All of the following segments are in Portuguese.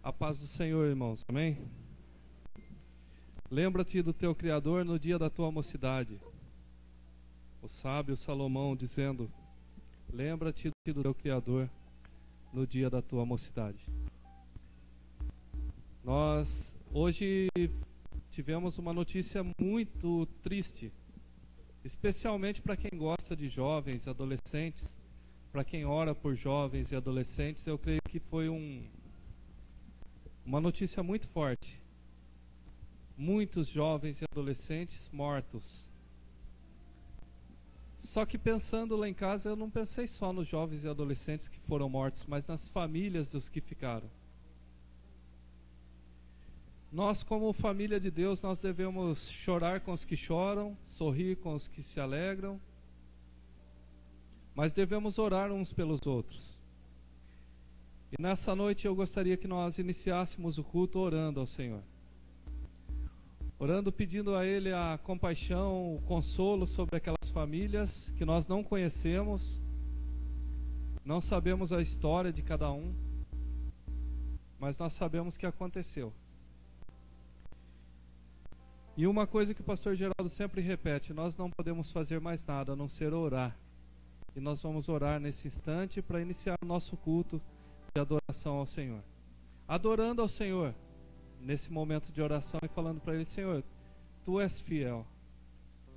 A paz do Senhor, irmãos, amém? Lembra-te do teu Criador no dia da tua mocidade. O sábio Salomão dizendo: lembra-te do teu Criador no dia da tua mocidade. Nós hoje tivemos uma notícia muito triste, especialmente para quem gosta de jovens e adolescentes, para quem ora por jovens e adolescentes. Eu creio que foi uma notícia muito forte. Muitos jovens e adolescentes mortos. Só que pensando lá em casa, eu não pensei só nos jovens e adolescentes que foram mortos, mas nas famílias dos que ficaram. Nós, como família de Deus, nós devemos chorar com os que choram, sorrir com os que se alegram, mas devemos orar uns pelos outros. E nessa noite eu gostaria que nós iniciássemos o culto orando ao Senhor. Orando, pedindo a Ele a compaixão, o consolo sobre aquelas famílias que nós não conhecemos, não sabemos a história de cada um, mas nós sabemos que aconteceu. E uma coisa que o pastor Geraldo sempre repete: nós não podemos fazer mais nada a não ser orar. E nós vamos orar nesse instante para iniciar o nosso culto de adoração ao Senhor. Adorando ao Senhor nesse momento de oração e falando para Ele: Senhor, Tu és fiel.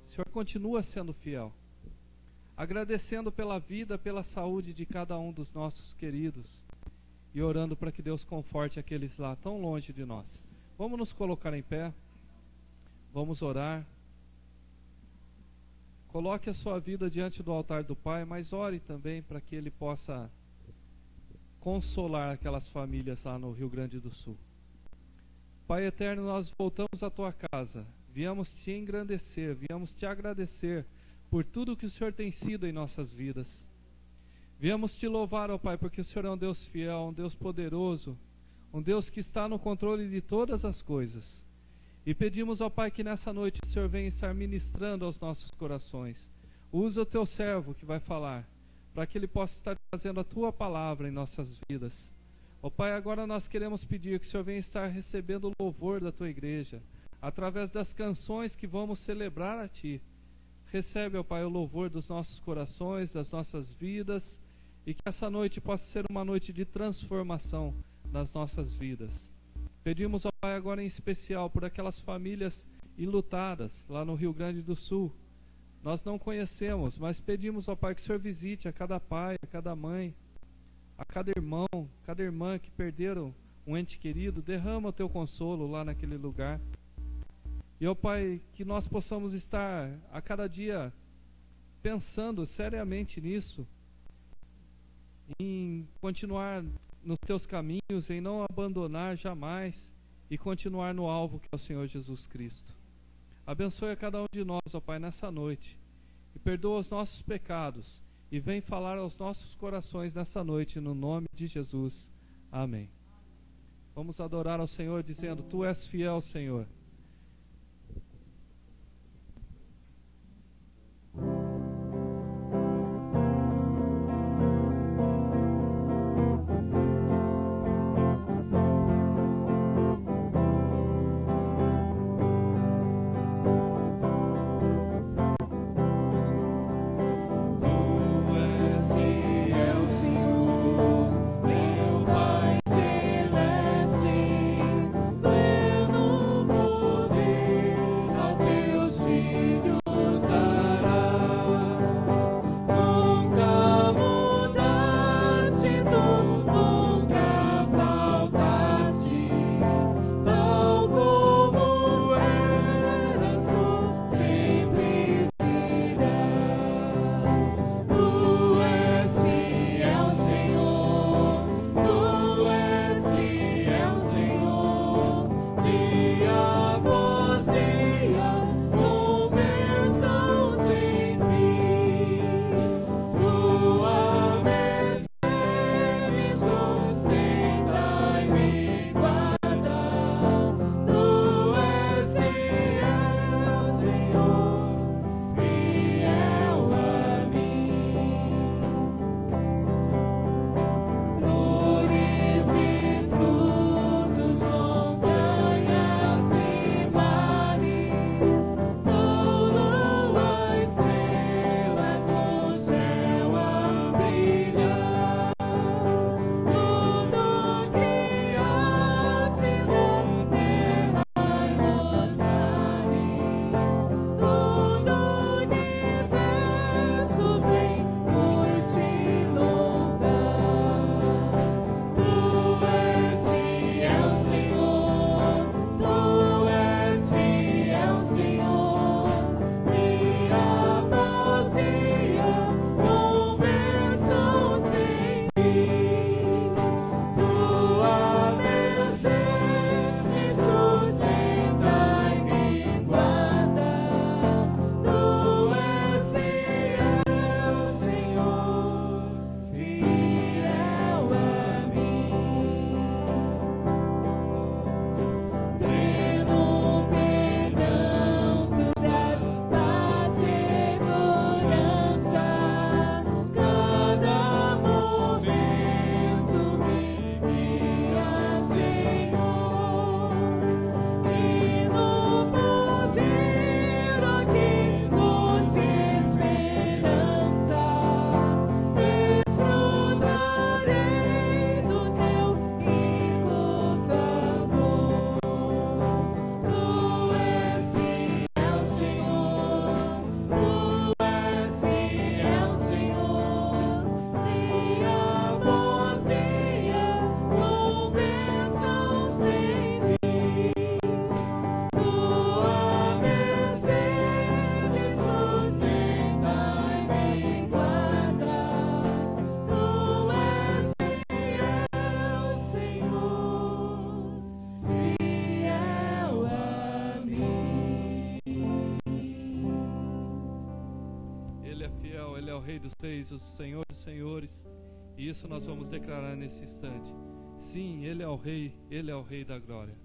O Senhor continua sendo fiel. Agradecendo pela vida, pela saúde de cada um dos nossos queridos e orando para que Deus conforte aqueles lá tão longe de nós. Vamos nos colocar em pé. Vamos orar. Coloque a sua vida diante do altar do Pai, mas ore também para que Ele possa consolar aquelas famílias lá no Rio Grande do Sul. Pai eterno, nós voltamos à Tua casa, viemos Te engrandecer, viemos Te agradecer por tudo que o Senhor tem sido em nossas vidas. Viemos Te louvar, ó Pai, porque o Senhor é um Deus fiel, um Deus poderoso, um Deus que está no controle de todas as coisas. E pedimos, ó Pai, que nessa noite o Senhor venha estar ministrando aos nossos corações. Usa o Teu servo que vai falar, para que ele possa estar trazendo a Tua palavra em nossas vidas. Ó Pai, agora nós queremos pedir que o Senhor venha estar recebendo o louvor da Tua igreja, através das canções que vamos celebrar a Ti. Recebe, ó Pai, o louvor dos nossos corações, das nossas vidas, e que essa noite possa ser uma noite de transformação nas nossas vidas. Pedimos, ó Pai, agora em especial por aquelas famílias enlutadas lá no Rio Grande do Sul. Nós não conhecemos, mas pedimos, ó Pai, que o Senhor visite a cada pai, a cada mãe, a cada irmão, cada irmã que perderam um ente querido. Derrama o Teu consolo lá naquele lugar. E, ó Pai, que nós possamos estar a cada dia pensando seriamente nisso, em continuar nos Teus caminhos, em não abandonar jamais e continuar no alvo que é o Senhor Jesus Cristo. Abençoe a cada um de nós, ó Pai, nessa noite, e perdoa os nossos pecados, e vem falar aos nossos corações nessa noite, no nome de Jesus. Amém. Vamos adorar ao Senhor dizendo: Tu és fiel, Senhor. Meu Pai Celeste, pleno Rei dos Reis, o Senhor dos Senhores. E isso nós vamos declarar nesse instante. Sim, Ele é o Rei, Ele é o Rei da glória.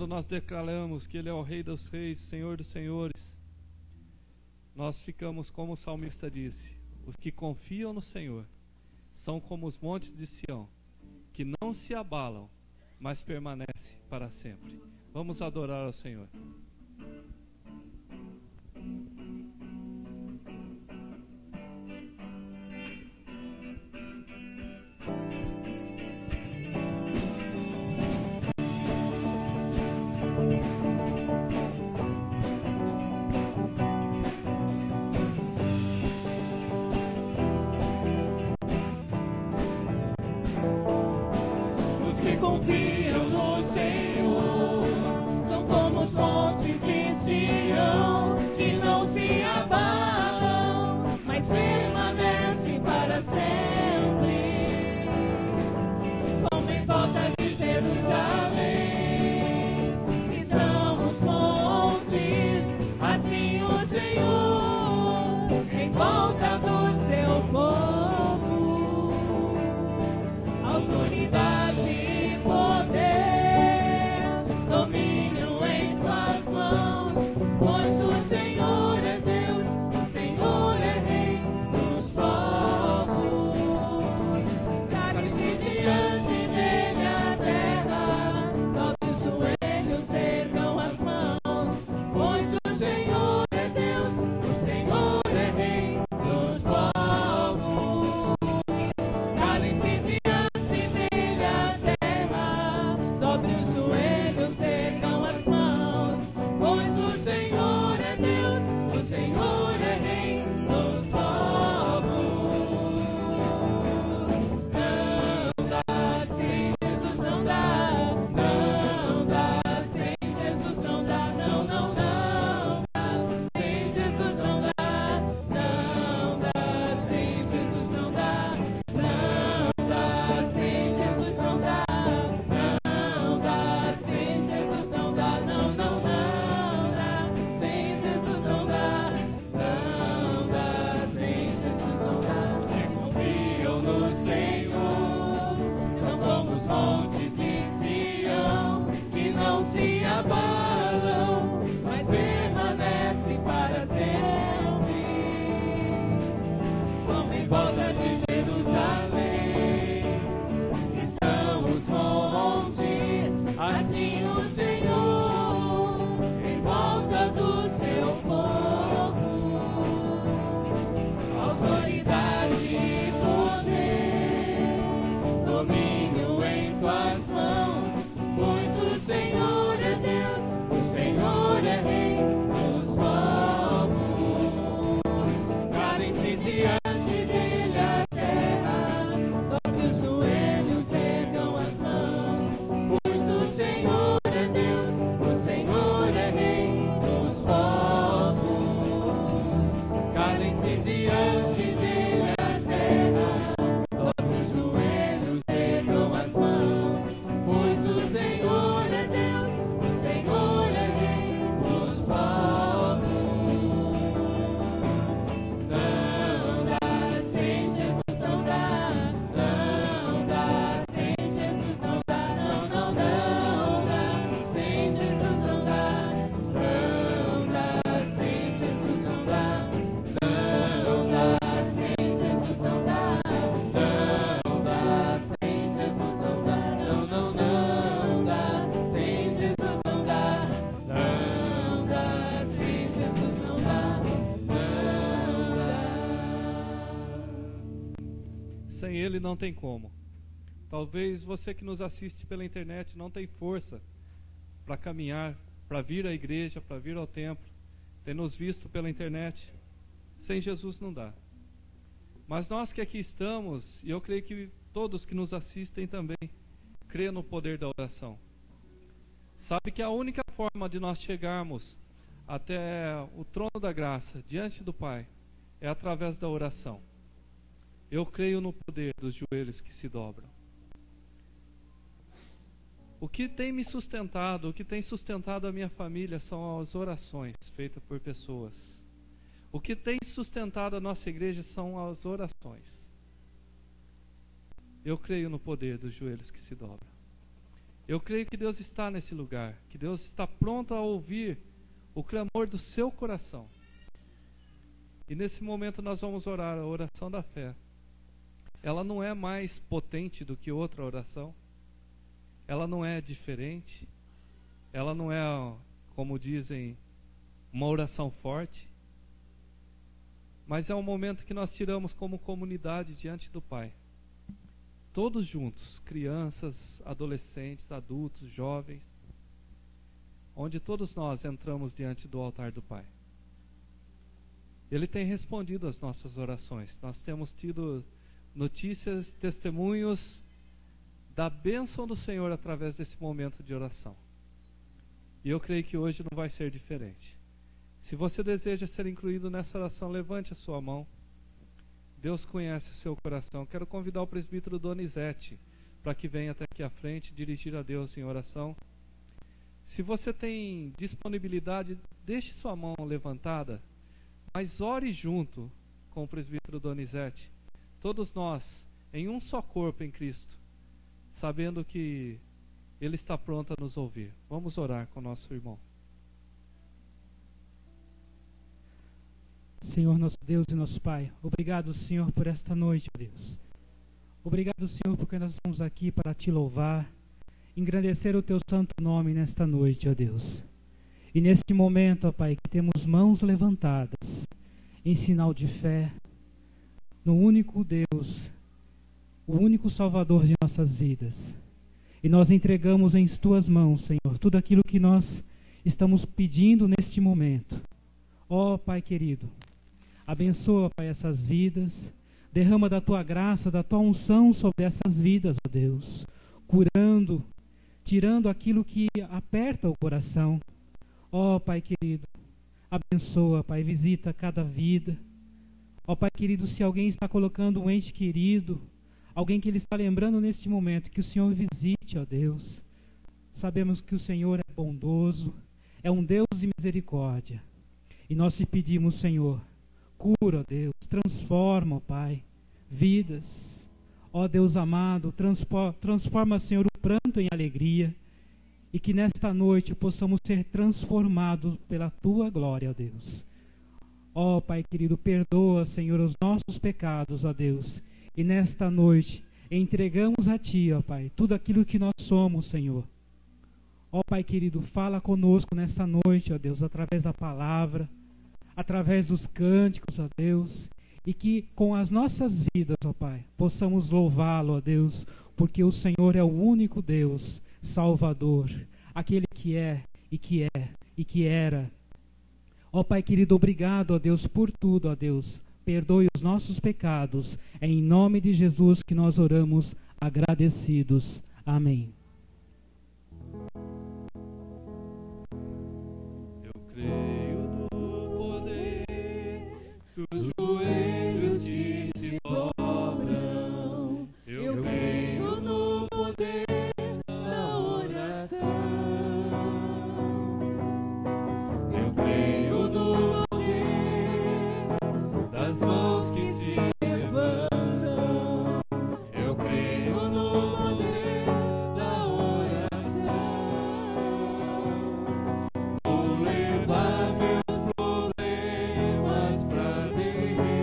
Quando nós declaramos que Ele é o Rei dos Reis, Senhor dos Senhores, nós ficamos como o salmista disse: os que confiam no Senhor são como os montes de Sião, que não se abalam, mas permanecem para sempre. Vamos adorar ao Senhor. confiam no Senhor são como os montes de Sião, que não se abalam, mas permanecem para sempre. Como em volta de Jerusalém estão os montes, assim o Senhor em volta do seu povo. Autoridade e poder, domínio em suas mãos, pois o Senhor é Deus, o Senhor é Rei dos povos. Cale-se diante dele a terra, dobre os joelhos, ergam as mãos, pois o Senhor é Deus, o Senhor é Rei dos povos. Cale-se diante dele a terra, dobre os joelhos, ergam as mãos, pois o Senhor é Deus, o Senhor é Rei dos povos. Não dá sem Jesus, não dá, não dá sem Jesus, não dá, não, não, não dá sem Jesus, não dá, não dá sem Jesus, não dá, não dá sem Jesus, não dá, não dá sem Jesus, não dá, não, não, não dá sem Jesus, não dá, não dá sem Jesus, não dá. Se confiam no Senhor são como os montes de Sião, que não se abalam, mas permanecem para sempre. Como em volta de Jerusalém estão os montes, assim o Senhor em volta do seu povo. Autoridade e poder, domínio em suas mãos, pois o Senhor é Deus, o Senhor é Rei dos povos. Calem-se diante dele a terra, dobre os joelhos, ergam as mãos, pois o Senhor é Deus, o Senhor é Rei dos povos. Calem-se diante dele a terra, dobre os joelhos, ergam as mãos, pois o Senhor é Deus, o Senhor é Rei dos povos. Não dá sem Jesus, não dá, não dá sem Jesus, não dá, não, não, não dá sem Jesus, não dá, não dá sem Jesus, não dá, não dá sem Jesus, não dá, não dá sem Jesus, não dá, não, não, não dá sem Jesus, não dá, não dá sem Jesus, não dá, não dá. Sem Ele não tem como. Talvez você que nos assiste pela internet não tem força para caminhar, para vir à igreja, para vir ao templo, ter nos visto pela internet. Sem Jesus não dá. Mas nós que aqui estamos, e eu creio que todos que nos assistem também, crê no poder da oração. Sabe que a única forma de nós chegarmos até o trono da graça, diante do Pai, é através da oração. Eu creio no poder dos joelhos que se dobram. O que tem me sustentado, o que tem sustentado a minha família são as orações feitas por pessoas. O que tem sustentado a nossa igreja são as orações. Eu creio no poder dos joelhos que se dobram. Eu creio que Deus está nesse lugar, que Deus está pronto a ouvir o clamor do seu coração. E nesse momento nós vamos orar a oração da fé. Ela não é mais potente do que outra oração. Ela não é diferente. Ela não é, como dizem, uma oração forte. Mas é um momento que nós tiramos como comunidade diante do Pai. Todos juntos, crianças, adolescentes, adultos, jovens, onde todos nós entramos diante do altar do Pai. Ele tem respondido às nossas orações. Nós temos tido notícias, testemunhos da bênção do Senhor através desse momento de oração. E eu creio que hoje não vai ser diferente. Se você deseja ser incluído nessa oração, levante a sua mão. Deus conhece o seu coração. Quero convidar o presbítero Donizete para que venha até aqui à frente, dirigir a Deus em oração. Se você tem disponibilidade, deixe sua mão levantada, mas ore junto com o presbítero Donizete. Todos nós, em um só corpo em Cristo, sabendo que Ele está pronto a nos ouvir. Vamos orar com o nosso irmão. Senhor, nosso Deus e nosso Pai, obrigado, Senhor, por esta noite, ó Deus. Obrigado, Senhor, porque nós estamos aqui para Te louvar, engrandecer o Teu santo nome nesta noite, ó Deus. E neste momento, ó Pai, que temos mãos levantadas, em sinal de fé, no único Deus, o único Salvador de nossas vidas. E nós entregamos em Tuas mãos, Senhor, tudo aquilo que nós estamos pedindo neste momento. Ó Pai querido, abençoa, Pai, essas vidas, derrama da Tua graça, da Tua unção sobre essas vidas, ó Deus, curando, tirando aquilo que aperta o coração. Ó Pai querido, abençoa, Pai, visita cada vida. Ó Pai querido, se alguém está colocando um ente querido, alguém que Ele está lembrando neste momento, que o Senhor visite, ó Deus. Sabemos que o Senhor é bondoso, é um Deus de misericórdia. E nós te pedimos, Senhor, cura, ó Deus, transforma, ó Pai, vidas. Ó Deus amado, transforma, Senhor, o pranto em alegria. E que nesta noite possamos ser transformados pela Tua glória, ó Deus. Ó Pai querido, perdoa, Senhor, os nossos pecados, ó Deus. E nesta noite entregamos a Ti, ó Pai, tudo aquilo que nós somos, Senhor. Ó Pai querido, fala conosco nesta noite, ó Deus, através da palavra, através dos cânticos, ó Deus, e que com as nossas vidas, ó Pai, possamos louvá-lo, ó Deus, porque o Senhor é o único Deus, Salvador, aquele que é e que era. Ó Pai querido, obrigado, ó Deus, por tudo, ó Deus. Perdoe os nossos pecados. É em nome de Jesus que nós oramos agradecidos. Amém. Eu creio no poder dos joelhos que se dobram. Eu creio no poder da oração. Eu creio no poder das mãos que se levantam. Eu creio no poder da oração. Vou levar meus problemas pra Deus.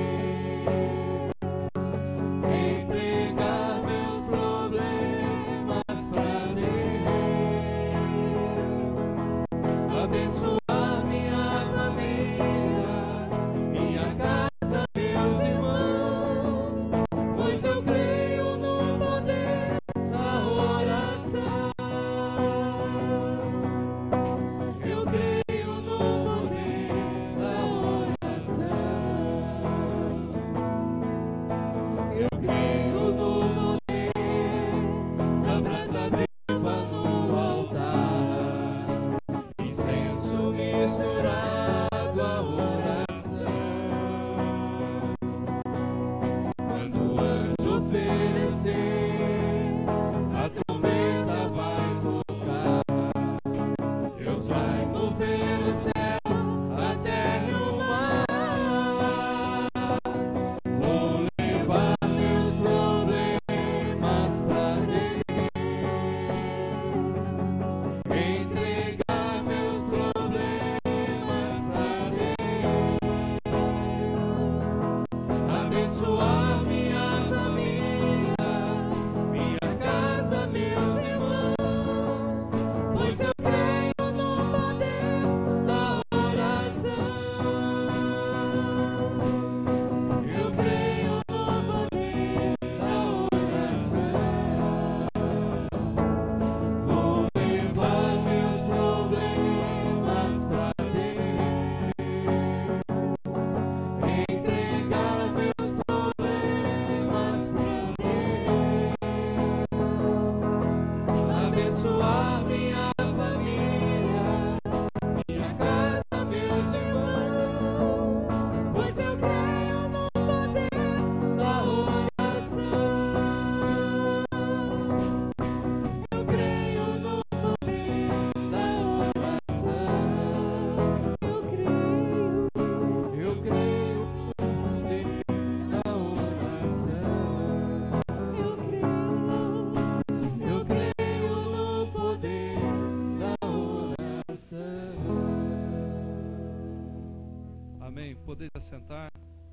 poder assentar,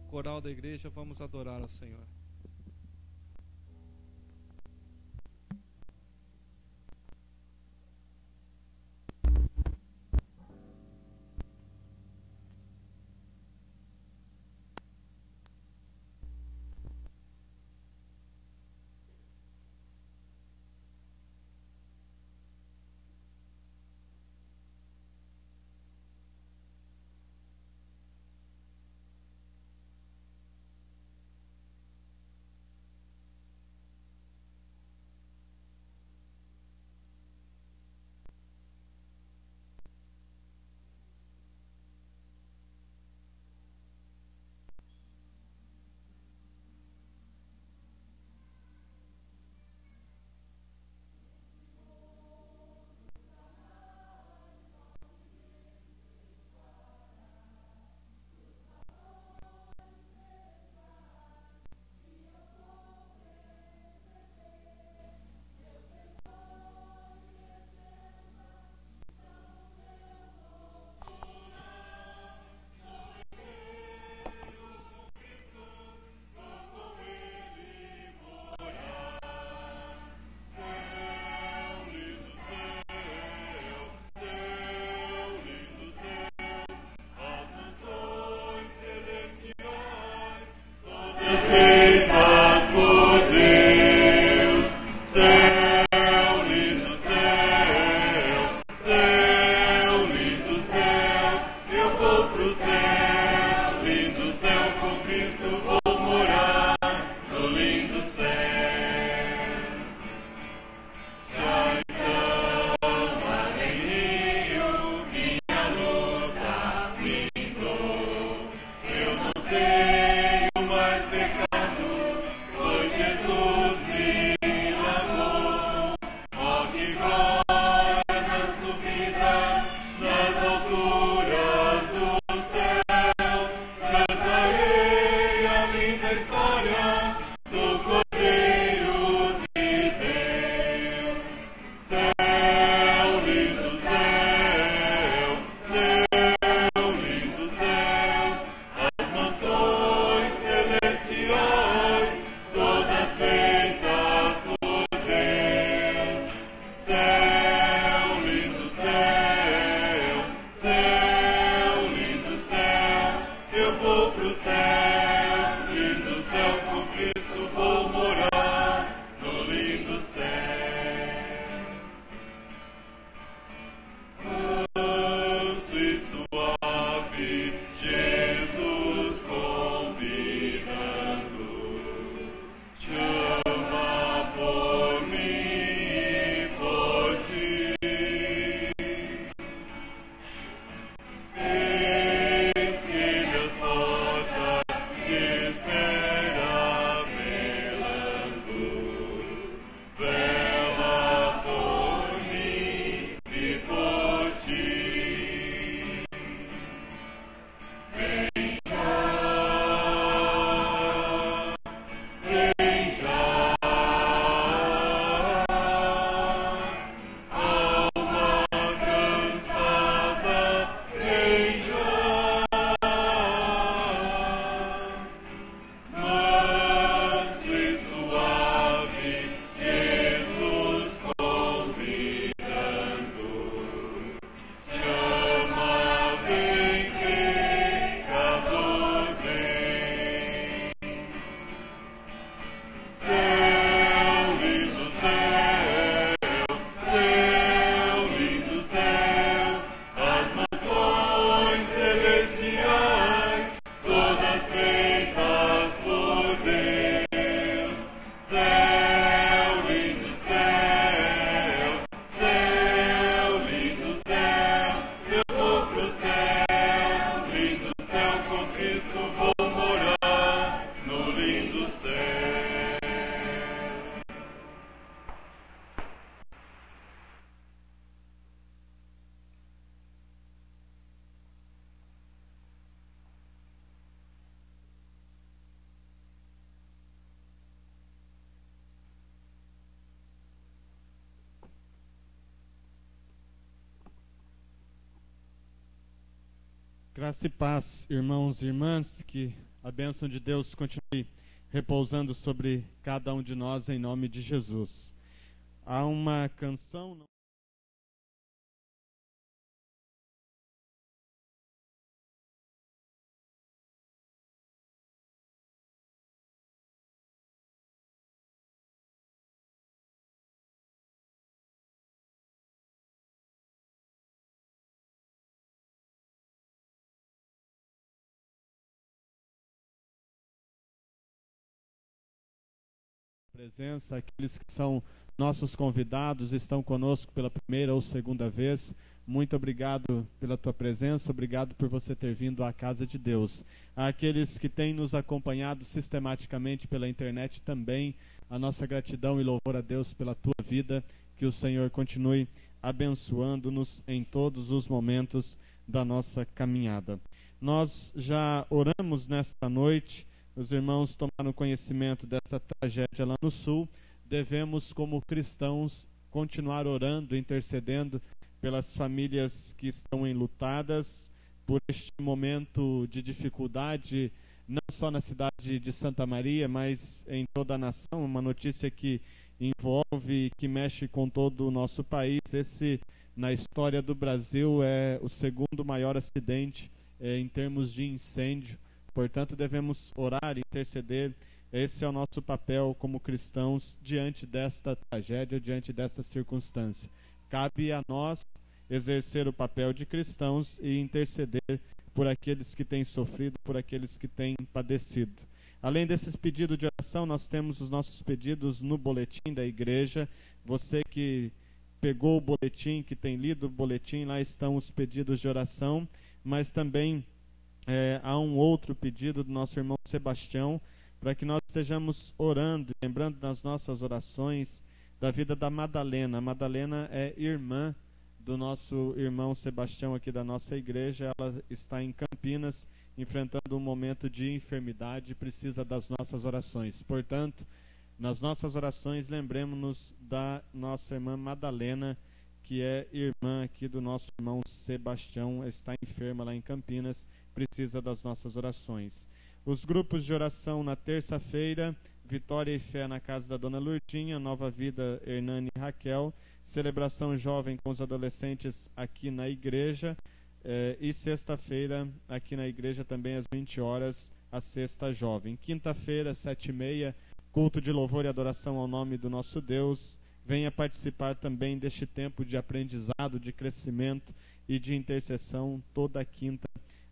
coral da igreja, vamos adorar ao Senhor. Graça e paz, irmãos e irmãs, que a bênção de Deus continue repousando sobre cada um de nós em nome de Jesus. Há uma canção... presença, aqueles que são nossos convidados, estão conosco pela primeira ou segunda vez. Muito obrigado pela tua presença, obrigado por você ter vindo à casa de Deus. Aqueles que têm nos acompanhado sistematicamente pela internet também, a nossa gratidão e louvor a Deus pela tua vida, que o Senhor continue abençoando-nos em todos os momentos da nossa caminhada. Nós já oramos nesta noite. Os irmãos tomaram conhecimento dessa tragédia lá no Sul. Devemos, como cristãos, continuar orando, intercedendo pelas famílias que estão enlutadas por este momento de dificuldade, não só na cidade de Santa Maria, mas em toda a nação. Uma notícia que envolve, que mexe com todo o nosso país. Esse, na história do Brasil, é o segundo maior acidente em termos de incêndio. Portanto, devemos orar e interceder. Esse é o nosso papel como cristãos diante desta tragédia, diante desta circunstância. Cabe a nós exercer o papel de cristãos e interceder por aqueles que têm sofrido, por aqueles que têm padecido. Além desses pedidos de oração, nós temos os nossos pedidos no boletim da igreja. Você que pegou o boletim, que tem lido o boletim, lá estão os pedidos de oração, mas também há um outro pedido do nosso irmão Sebastião, para que nós estejamos orando, lembrando das nossas orações, da vida da Madalena. A Madalena é irmã do nosso irmão Sebastião aqui da nossa igreja. Ela está em Campinas, enfrentando um momento de enfermidade e precisa das nossas orações. Portanto, nas nossas orações, lembremos-nos da nossa irmã Madalena, que é irmã aqui do nosso irmão Sebastião, está enferma lá em Campinas, precisa das nossas orações. Os grupos de oração na terça-feira, Vitória e Fé na casa da Dona Lourdinha, Nova Vida, Hernani e Raquel, celebração jovem com os adolescentes aqui na igreja, e sexta-feira, aqui na igreja também às 20 horas, a sexta jovem. Quinta-feira, 7h30, culto de louvor e adoração ao nome do nosso Deus. Venha participar também deste tempo de aprendizado, de crescimento e de intercessão toda quinta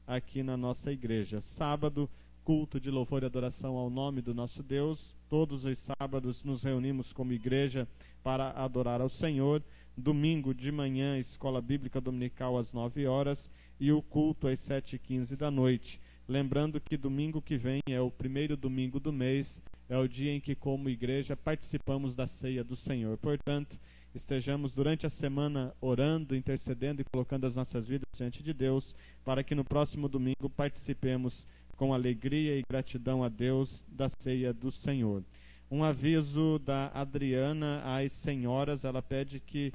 aqui na nossa igreja. Sábado, culto de louvor e adoração ao nome do nosso Deus. Todos os sábados nos reunimos como igreja para adorar ao Senhor. Domingo de manhã, escola bíblica dominical às 9 horas e o culto às 7h15 da noite. Lembrando que domingo que vem é o primeiro domingo do mês, é o dia em que, como igreja, participamos da ceia do Senhor. Portanto, estejamos durante a semana orando, intercedendo e colocando as nossas vidas diante de Deus, para que no próximo domingo participemos com alegria e gratidão a Deus da ceia do Senhor. Um aviso da Adriana às senhoras, ela pede que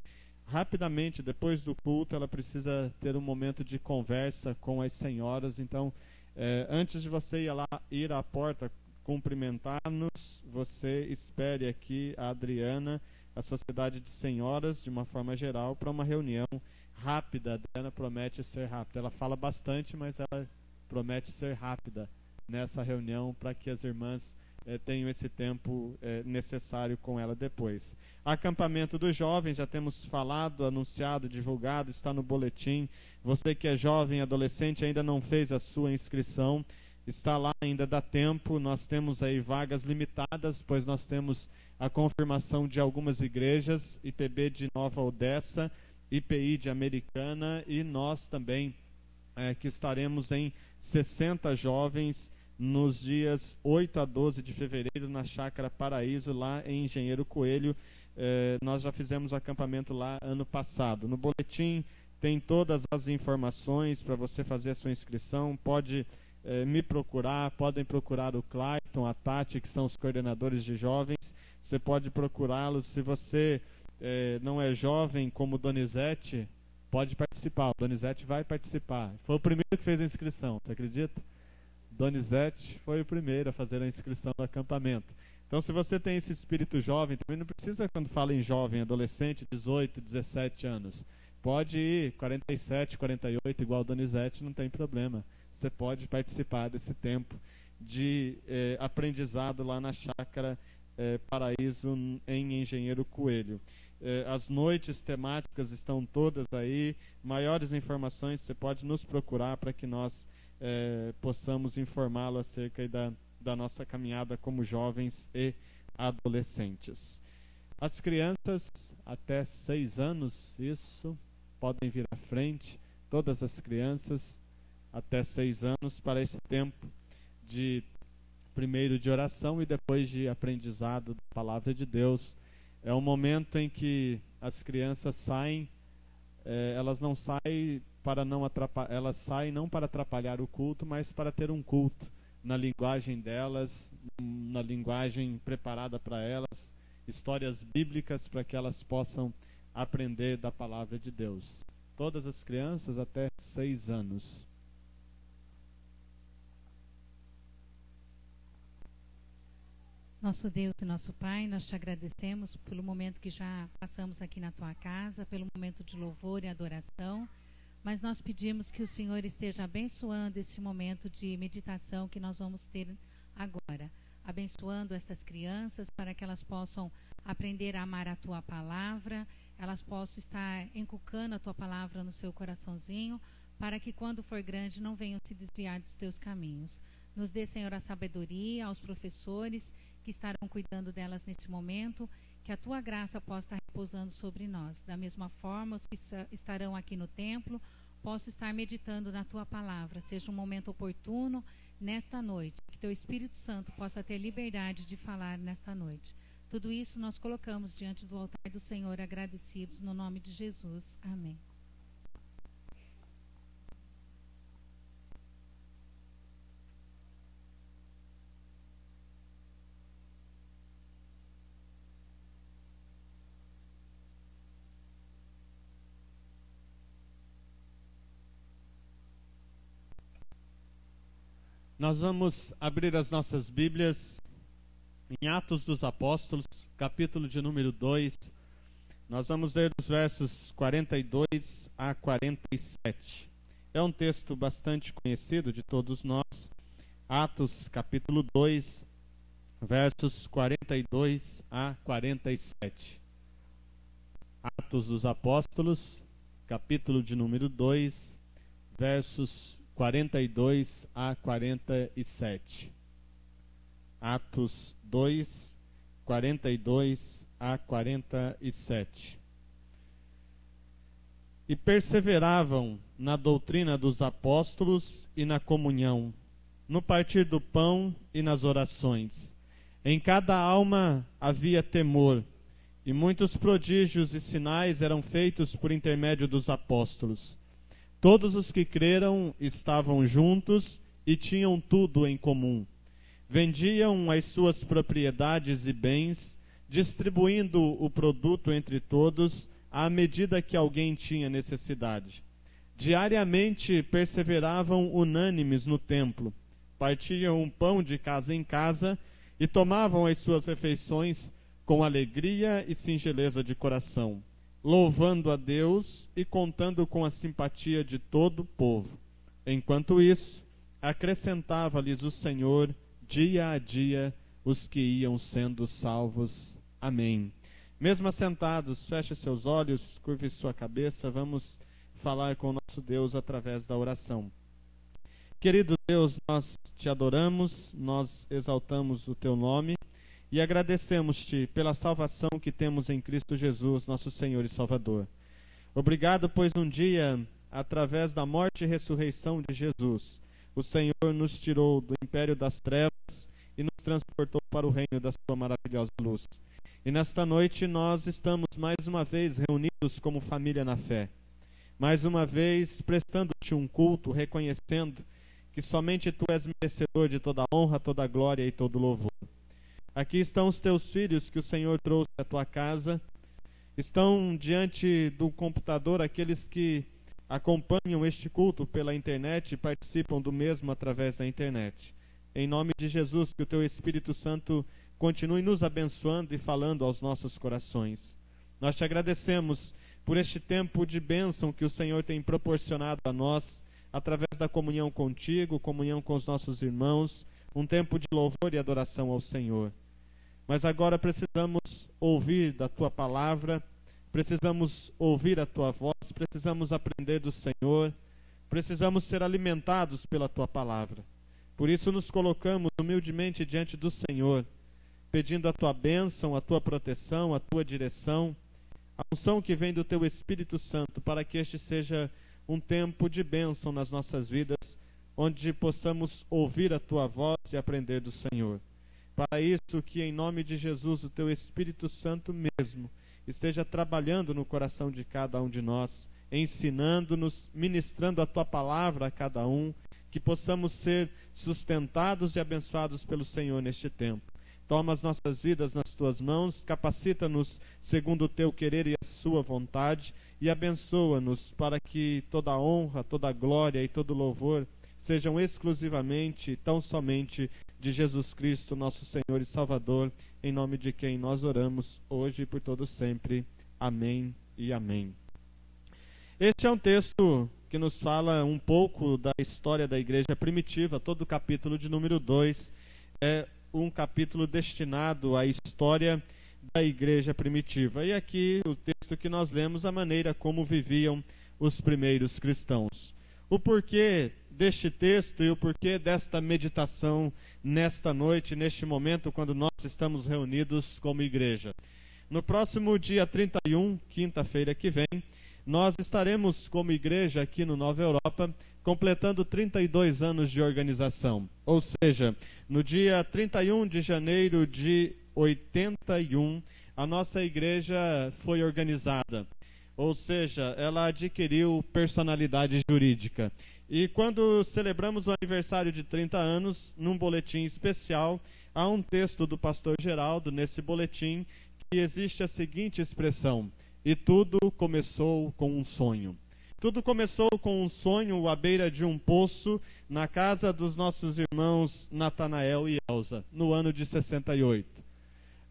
rapidamente, depois do culto, ela precisa ter um momento de conversa com as senhoras. Então, antes de você ir à porta cumprimentar-nos, você espere aqui a Adriana, a Sociedade de Senhoras, de uma forma geral, para uma reunião rápida. A Adriana promete ser rápida. Ela fala bastante, mas ela promete ser rápida nessa reunião para que as irmãs tenham esse tempo necessário com ela depois. Acampamento dos jovens, já temos falado, anunciado, divulgado, está no boletim. Você que é jovem, adolescente, ainda não fez a sua inscrição, está lá, ainda dá tempo. Nós temos aí vagas limitadas, pois nós temos a confirmação de algumas igrejas, IPB de Nova Odessa, IPI de Americana, e nós também que estaremos em 60 jovens nos dias 8 a 12 de fevereiro na Chácara Paraíso, lá em Engenheiro Coelho. Nós já fizemos o acampamento lá ano passado. No boletim tem todas as informações para você fazer a sua inscrição. Pode me procurar, podem procurar o Clayton, a Tati, que são os coordenadores de jovens. Você pode procurá-los. Se você não é jovem como Donizete, pode participar. O Donizete vai participar. Foi o primeiro que fez a inscrição, você acredita? Donizete foi o primeiro a fazer a inscrição do acampamento. Então, se você tem esse espírito jovem, também não precisa, quando fala em jovem, adolescente, 18, 17 anos. Pode ir 47, 48, igual o Donizete, não tem problema. Você pode participar desse tempo de aprendizado lá na Chácara Paraíso, em Engenheiro Coelho. As noites temáticas estão todas aí. Maiores informações você pode nos procurar para que nós possamos informá-lo acerca da nossa caminhada como jovens e adolescentes. As crianças até 6 anos, isso, podem vir à frente, todas as crianças até 6 anos, para esse tempo primeiro de oração e depois de aprendizado da palavra de Deus. É um momento em que as crianças saem, elas não saem para não atrapalhar, elas saem não para atrapalhar o culto, mas para ter um culto na linguagem delas, na linguagem preparada para elas, histórias bíblicas para que elas possam aprender da palavra de Deus. Todas as crianças até 6 anos. Nosso Deus e nosso Pai, nós te agradecemos pelo momento que já passamos aqui na tua casa, pelo momento de louvor e adoração, mas nós pedimos que o Senhor esteja abençoando esse momento de meditação que nós vamos ter agora, abençoando estas crianças para que elas possam aprender a amar a tua palavra, elas possam estar inculcando a tua palavra no seu coraçãozinho, para que quando for grande não venham se desviar dos teus caminhos. Nos dê, Senhor, a sabedoria aos professores que estarão cuidando delas nesse momento, que a tua graça possa estar repousando sobre nós. Da mesma forma, os que estarão aqui no templo possam estar meditando na tua palavra. Seja um momento oportuno nesta noite, que teu Espírito Santo possa ter liberdade de falar nesta noite. Tudo isso nós colocamos diante do altar do Senhor, agradecidos no nome de Jesus. Amém. Nós vamos abrir as nossas Bíblias em Atos dos Apóstolos, capítulo de número 2. Nós vamos ler dos versos 42 a 47. É um texto bastante conhecido de todos nós. Atos, capítulo 2, versos 42 a 47. Atos dos Apóstolos, capítulo de número 2, versos 42 a 47. Atos 2, 42 a 47. E perseveravam na doutrina dos apóstolos e na comunhão, no partir do pão e nas orações. Em cada alma havia temor, e muitos prodígios e sinais eram feitos por intermédio dos apóstolos. Todos os que creram estavam juntos e tinham tudo em comum. Vendiam as suas propriedades e bens, distribuindo o produto entre todos, à medida que alguém tinha necessidade. Diariamente perseveravam unânimes no templo, partiam um pão de casa em casa e tomavam as suas refeições com alegria e singeleza de coração, louvando a Deus e contando com a simpatia de todo o povo. Enquanto isso, acrescentava-lhes o Senhor dia a dia os que iam sendo salvos. Amém. Mesmo assentados, feche seus olhos, curve sua cabeça, vamos falar com o nosso Deus através da oração. Querido Deus, nós te adoramos, nós exaltamos o teu nome e agradecemos-te pela salvação que temos em Cristo Jesus, nosso Senhor e Salvador. Obrigado, pois um dia, através da morte e ressurreição de Jesus, o Senhor nos tirou do império das trevas e nos transportou para o reino da sua maravilhosa luz. E nesta noite nós estamos mais uma vez reunidos como família na fé. Mais uma vez prestando-te um culto, reconhecendo que somente tu és merecedor de toda honra, toda glória e todo louvor. Aqui estão os teus filhos que o Senhor trouxe à tua casa. estão diante do computador aqueles que acompanham este culto pela internet e participam do mesmo através da internet. Em nome de Jesus, que o Teu Espírito Santo continue nos abençoando e falando aos nossos corações. Nós te agradecemos por este tempo de bênção que o Senhor tem proporcionado a nós, através da comunhão contigo, comunhão com os nossos irmãos, um tempo de louvor e adoração ao Senhor. Mas agora precisamos ouvir da Tua palavra, precisamos ouvir a Tua voz, precisamos aprender do Senhor, precisamos ser alimentados pela Tua palavra. Por isso nos colocamos humildemente diante do Senhor, pedindo a Tua bênção, a Tua proteção, a Tua direção, a unção que vem do Teu Espírito Santo, para que este seja um tempo de bênção nas nossas vidas, onde possamos ouvir a Tua voz e aprender do Senhor. Para isso, que em nome de Jesus, o Teu Espírito Santo mesmo esteja trabalhando no coração de cada um de nós, ensinando-nos, ministrando a Tua palavra a cada um, que possamos ser sustentados e abençoados pelo Senhor neste tempo. Toma as nossas vidas nas Tuas mãos, capacita-nos segundo o Teu querer e a Sua vontade, e abençoa-nos para que toda honra, toda glória e todo louvor sejam exclusivamente, tão somente, de Jesus Cristo, nosso Senhor e Salvador, em nome de quem nós oramos hoje e por todo sempre. Amém e amém. Este é um texto que nos fala um pouco da história da igreja primitiva. Todo o capítulo de número 2 é um capítulo destinado à história da igreja primitiva. E aqui o texto que nós lemos, a maneira como viviam os primeiros cristãos. O porquê deste texto e o porquê desta meditação nesta noite, neste momento, quando nós estamos reunidos como igreja. No próximo dia 31, quinta-feira que vem, nós estaremos como igreja aqui no Nova Europa, completando 32 anos de organização. Ou seja, no dia 31 de janeiro de 81, a nossa igreja foi organizada. Ou seja, ela adquiriu personalidade jurídica. E quando celebramos o aniversário de 30 anos, num boletim especial, há um texto do pastor Geraldo nesse boletim que existe a seguinte expressão: e tudo começou com um sonho. Tudo começou com um sonho à beira de um poço, na casa dos nossos irmãos Natanael e Elza, no ano de 68.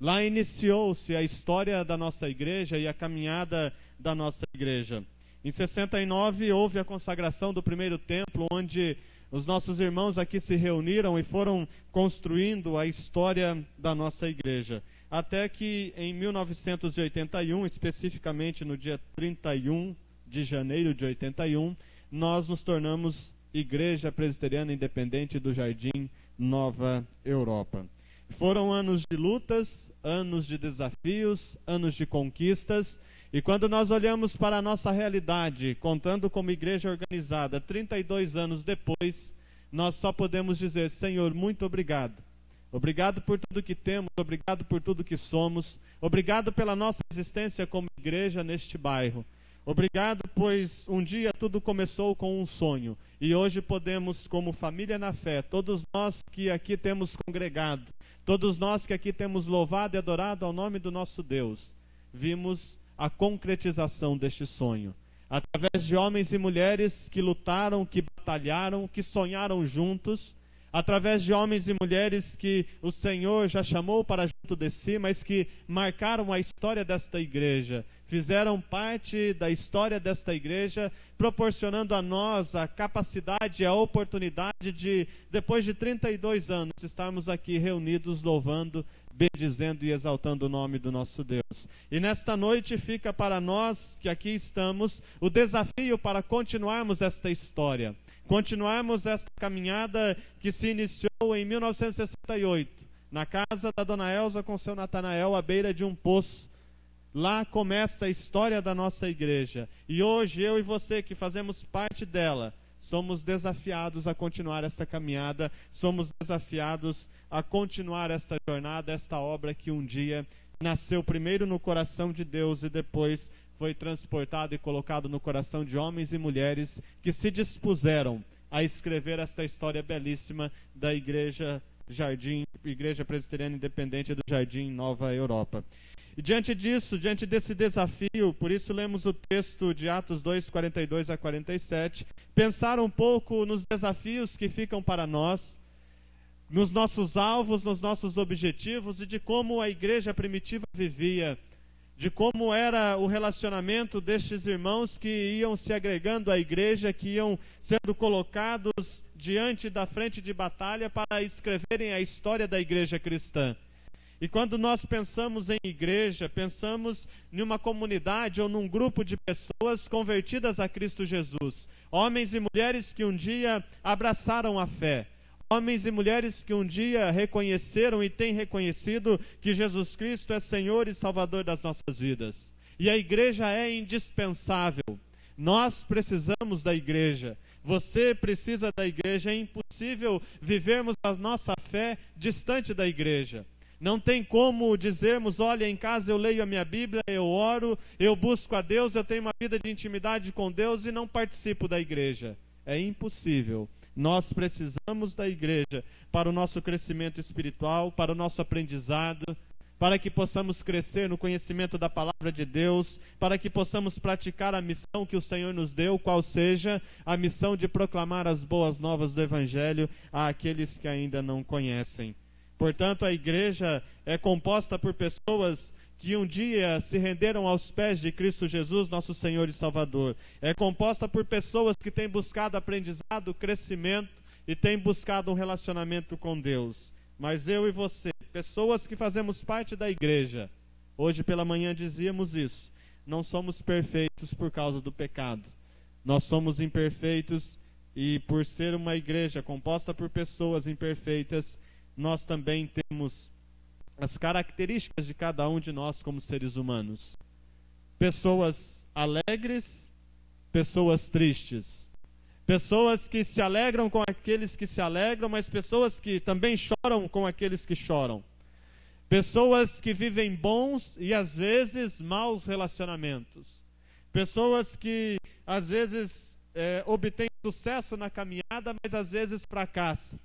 Lá iniciou-se a história da nossa igreja e a caminhada da nossa igreja. Em 69 houve a consagração do primeiro templo, onde os nossos irmãos aqui se reuniram e foram construindo a história da nossa igreja. Até que em 1981, especificamente no dia 31 de janeiro de 81, nós nos tornamos Igreja Presbiteriana Independente do Jardim Nova Europa. Foram anos de lutas, anos de desafios, anos de conquistas, e quando nós olhamos para a nossa realidade, contando como igreja organizada, 32 anos depois, nós só podemos dizer: Senhor, muito obrigado. Obrigado por tudo que temos, obrigado por tudo que somos, obrigado pela nossa existência como igreja neste bairro. Obrigado, pois um dia tudo começou com um sonho, e hoje podemos, como família na fé, todos nós que aqui temos congregado, todos nós que aqui temos louvado e adorado ao nome do nosso Deus, vimos a concretização deste sonho, através de homens e mulheres que lutaram, que batalharam, que sonharam juntos, através de homens e mulheres que o Senhor já chamou para junto de si, mas que marcaram a história desta igreja, fizeram parte da história desta igreja, proporcionando a nós a capacidade e a oportunidade de, depois de 32 anos, estarmos aqui reunidos louvando, bendizendo e exaltando o nome do nosso Deus. E nesta noite fica para nós que aqui estamos o desafio para continuarmos esta história, continuarmos esta caminhada que se iniciou em 1968, na casa da Dona Elza com seu Natanael, à beira de um poço. Lá começa a história da nossa igreja. E hoje, eu e você que fazemos parte dela, somos desafiados a continuar essa caminhada, somos desafiados a continuar esta jornada, esta obra que um dia nasceu primeiro no coração de Deus e depois foi transportado e colocado no coração de homens e mulheres que se dispuseram a escrever esta história belíssima da igreja Igreja Presbiteriana Independente do Jardim Nova Europa. E diante disso, diante desse desafio, por isso lemos o texto de Atos 2, 42 a 47, pensar um pouco nos desafios que ficam para nós, nos nossos alvos, nos nossos objetivos e de como a igreja primitiva vivia, de como era o relacionamento destes irmãos que iam se agregando à igreja, que iam sendo colocados diante da frente de batalha para escreverem a história da igreja cristã. E quando nós pensamos em igreja, pensamos em uma comunidade ou num grupo de pessoas convertidas a Cristo Jesus, homens e mulheres que um dia abraçaram a fé, homens e mulheres que um dia reconheceram e têm reconhecido que Jesus Cristo é Senhor e Salvador das nossas vidas. E a igreja é indispensável. Nós precisamos da igreja. Você precisa da igreja. É impossível vivermos a nossa fé distante da igreja. Não tem como dizermos, olha, em casa eu leio a minha Bíblia, eu oro, eu busco a Deus, eu tenho uma vida de intimidade com Deus e não participo da igreja. É impossível. Nós precisamos da igreja para o nosso crescimento espiritual, para o nosso aprendizado, para que possamos crescer no conhecimento da palavra de Deus, para que possamos praticar a missão que o Senhor nos deu, qual seja a missão de proclamar as boas novas do Evangelho àqueles que ainda não conhecem. Portanto, a igreja é composta por pessoas que um dia se renderam aos pés de Cristo Jesus, nosso Senhor e Salvador. É composta por pessoas que têm buscado aprendizado, crescimento e têm buscado um relacionamento com Deus. Mas eu e você, pessoas que fazemos parte da igreja, hoje pela manhã dizíamos isso, não somos perfeitos por causa do pecado. Nós somos imperfeitos e por ser uma igreja composta por pessoas imperfeitas, nós também temos as características de cada um de nós como seres humanos. Pessoas alegres, pessoas tristes. Pessoas que se alegram com aqueles que se alegram, mas pessoas que também choram com aqueles que choram. Pessoas que vivem bons e às vezes maus relacionamentos. Pessoas que às vezes obtêm sucesso na caminhada, mas às vezes fracassam.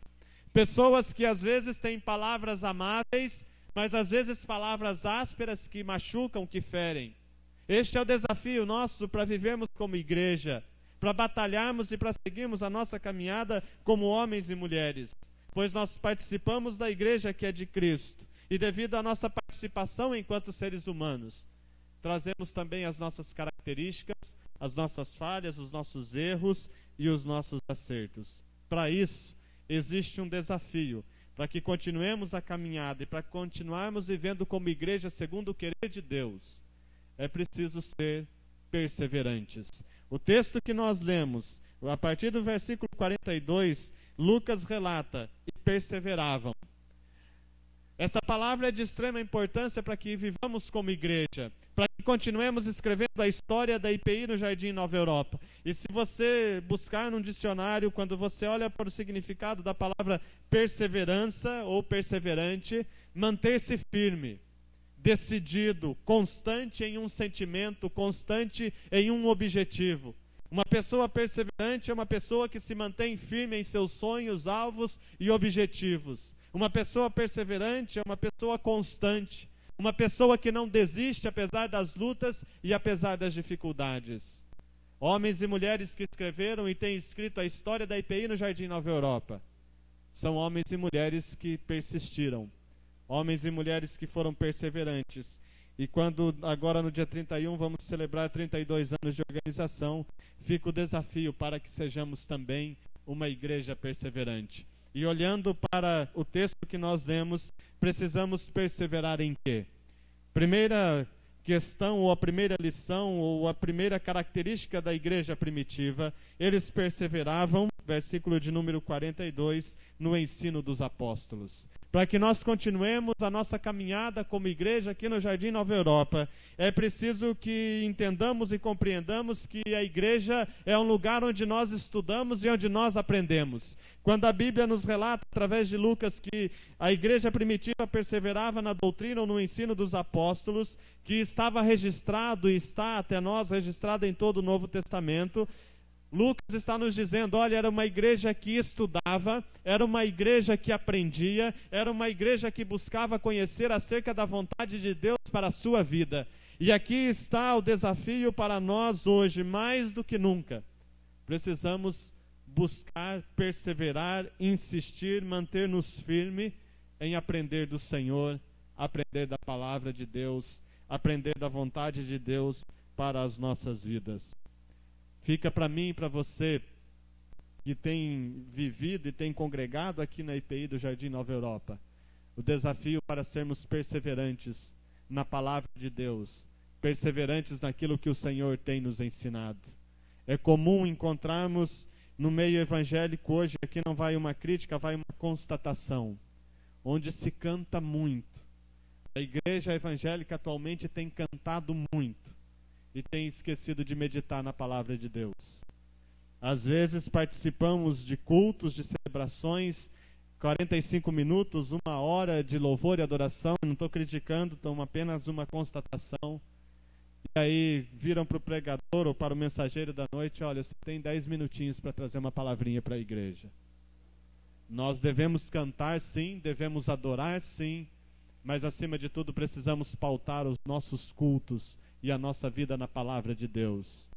Pessoas que às vezes têm palavras amáveis, mas às vezes palavras ásperas que machucam, que ferem. Este é o desafio nosso para vivermos como igreja, para batalharmos e para seguirmos a nossa caminhada como homens e mulheres, pois nós participamos da igreja que é de Cristo, e devido à nossa participação enquanto seres humanos, trazemos também as nossas características, as nossas falhas, os nossos erros e os nossos acertos. Para isso, existe um desafio, para que continuemos a caminhada e para continuarmos vivendo como igreja segundo o querer de Deus, é preciso ser perseverantes. O texto que nós lemos, a partir do versículo 42, Lucas relata, e perseveravam. Esta palavra é de extrema importância para que vivamos como igreja, para que continuemos escrevendo a história da IPI no Jardim Nova Europa. E se você buscar num dicionário, quando você olha para o significado da palavra perseverança ou perseverante, manter-se firme, decidido, constante em um sentimento, constante em um objetivo. Uma pessoa perseverante é uma pessoa que se mantém firme em seus sonhos, alvos e objetivos. Uma pessoa perseverante é uma pessoa constante, uma pessoa que não desiste apesar das lutas e apesar das dificuldades. Homens e mulheres que escreveram e têm escrito a história da IPI no Jardim Nova Europa são homens e mulheres que persistiram, homens e mulheres que foram perseverantes. E quando agora no dia 31 vamos celebrar 32 anos de organização, fica o desafio para que sejamos também uma igreja perseverante. E olhando para o texto que nós lemos, precisamos perseverar em quê? Primeira questão, ou a primeira lição, ou a primeira característica da igreja primitiva, eles perseveravam, versículo de número 42, no ensino dos apóstolos. Para que nós continuemos a nossa caminhada como igreja aqui no Jardim Nova Europa, é preciso que entendamos e compreendamos que a igreja é um lugar onde nós estudamos e onde nós aprendemos. Quando a Bíblia nos relata, através de Lucas, que a igreja primitiva perseverava na doutrina ou no ensino dos apóstolos, que estava registrado e está até nós registrado em todo o Novo Testamento, Lucas está nos dizendo, olha, era uma igreja que estudava, era uma igreja que aprendia, era uma igreja que buscava conhecer acerca da vontade de Deus para a sua vida. E aqui está o desafio para nós hoje, mais do que nunca. Precisamos buscar, perseverar, insistir, manter-nos firmes em aprender do Senhor, aprender da palavra de Deus, aprender da vontade de Deus para as nossas vidas. Fica para mim e para você que tem vivido e tem congregado aqui na IPI do Jardim Nova Europa, o desafio para sermos perseverantes na palavra de Deus, perseverantes naquilo que o Senhor tem nos ensinado. É comum encontrarmos no meio evangélico hoje, aqui não vai uma crítica, vai uma constatação, onde se canta muito. A igreja evangélica atualmente tem cantado muito e tem esquecido de meditar na palavra de Deus. Às vezes participamos de cultos, de celebrações, 45 minutos, 1 hora de louvor e adoração, não estou criticando, então apenas uma constatação. E aí viram para o pregador ou para o mensageiro da noite, olha, você tem 10 minutinhos para trazer uma palavrinha para a igreja. Nós devemos cantar sim, devemos adorar sim, mas acima de tudo precisamos pautar os nossos cultos e a nossa vida na palavra de Deus.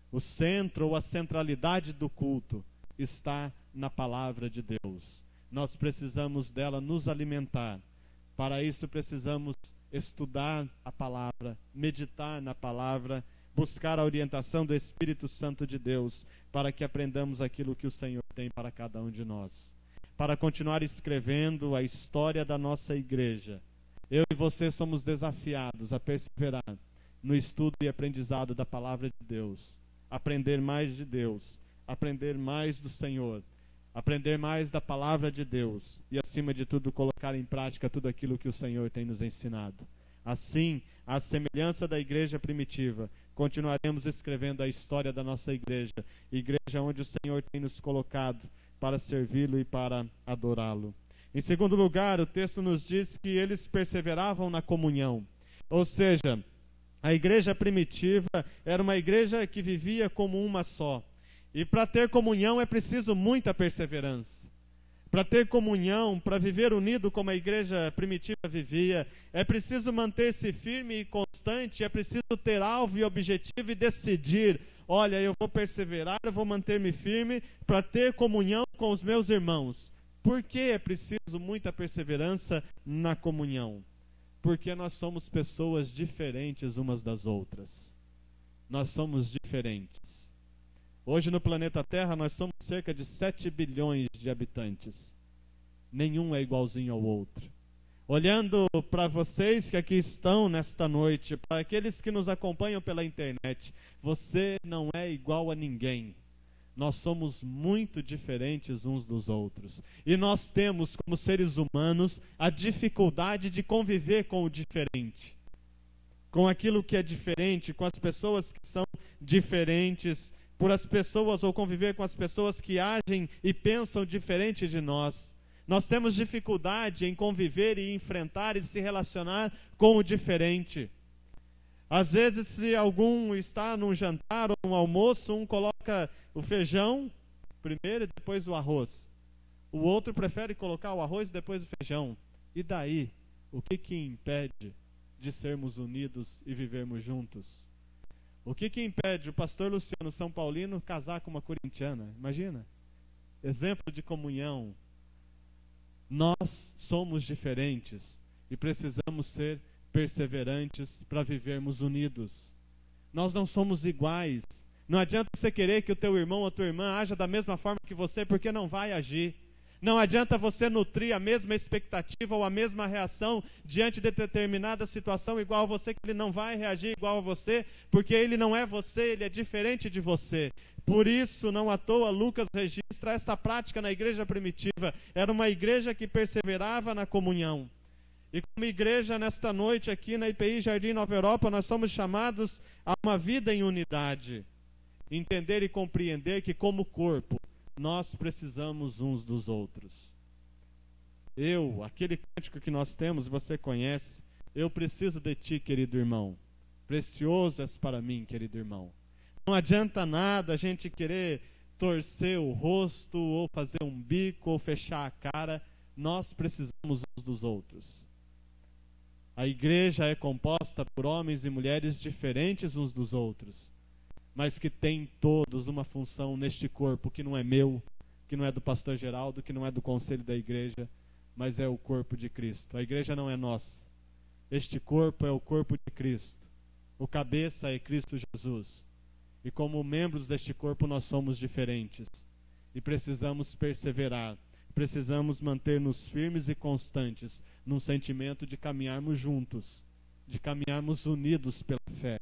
O centro ou a centralidade do culto está na palavra de Deus. Nós precisamos dela nos alimentar. Para isso precisamos estudar a palavra, meditar na palavra, buscar a orientação do Espírito Santo de Deus, para que aprendamos aquilo que o Senhor tem para cada um de nós. Para continuar escrevendo a história da nossa igreja, eu e você somos desafiados a perseverar no estudo e aprendizado da palavra de Deus, aprender mais de Deus, aprender mais do Senhor, aprender mais da palavra de Deus e, acima de tudo, colocar em prática tudo aquilo que o Senhor tem nos ensinado. Assim, à semelhança da igreja primitiva, continuaremos escrevendo a história da nossa igreja, igreja onde o Senhor tem nos colocado para servi-lo e para adorá-lo. Em segundo lugar, o texto nos diz que eles perseveravam na comunhão, ou seja, a igreja primitiva era uma igreja que vivia como uma só. E para ter comunhão é preciso muita perseverança. Para ter comunhão, para viver unido como a igreja primitiva vivia, é preciso manter-se firme e constante, é preciso ter alvo e objetivo e decidir, olha, eu vou perseverar, eu vou manter-me firme para ter comunhão com os meus irmãos. Por que é preciso muita perseverança na comunhão? Porque nós somos pessoas diferentes umas das outras. Nós somos diferentes. Hoje no planeta Terra nós somos cerca de 7 bilhões de habitantes. Nenhum é igualzinho ao outro. Olhando para vocês que aqui estão nesta noite, para aqueles que nos acompanham pela internet, você não é igual a ninguém. Nós somos muito diferentes uns dos outros. E nós temos, como seres humanos, a dificuldade de conviver com o diferente. Com aquilo que é diferente, com as pessoas que são diferentes, por as pessoas ou conviver com as pessoas que agem e pensam diferente de nós. Nós temos dificuldade em conviver e enfrentar e se relacionar com o diferente. Às vezes, se algum está num jantar ou num almoço, um coloca o feijão primeiro e depois o arroz. O outro prefere colocar o arroz e depois o feijão. E daí, o que impede de sermos unidos e vivermos juntos? O que impede o pastor Luciano São Paulino casar com uma corintiana? Imagina. Exemplo de comunhão. Nós somos diferentes e precisamos ser perseverantes para vivermos unidos. Nós não somos iguais. Não adianta você querer que o teu irmão ou a tua irmã haja da mesma forma que você, porque não vai agir. Não adianta você nutrir a mesma expectativa ou a mesma reação diante de determinada situação igual a você, que ele não vai reagir igual a você, porque ele não é você, ele é diferente de você. Por isso, não à toa, Lucas registra esta prática na igreja primitiva. Era uma igreja que perseverava na comunhão. E como igreja, nesta noite aqui na IPI Jardim Nova Europa, nós somos chamados a uma vida em unidade. Entender e compreender que, como corpo, nós precisamos uns dos outros. Aquele cântico que nós temos, você conhece, eu preciso de ti, querido irmão. Precioso és para mim, querido irmão. Não adianta nada a gente querer torcer o rosto, ou fazer um bico, ou fechar a cara. Nós precisamos uns dos outros. A igreja é composta por homens e mulheres diferentes uns dos outros, mas que têm todos uma função neste corpo, que não é meu, que não é do pastor Geraldo, que não é do conselho da igreja, mas é o corpo de Cristo. A igreja não é nossa. Este corpo é o corpo de Cristo. O cabeça é Cristo Jesus. E como membros deste corpo nós somos diferentes. E precisamos perseverar. Precisamos manter-nos firmes e constantes num sentimento de caminharmos juntos, de caminharmos unidos pela fé,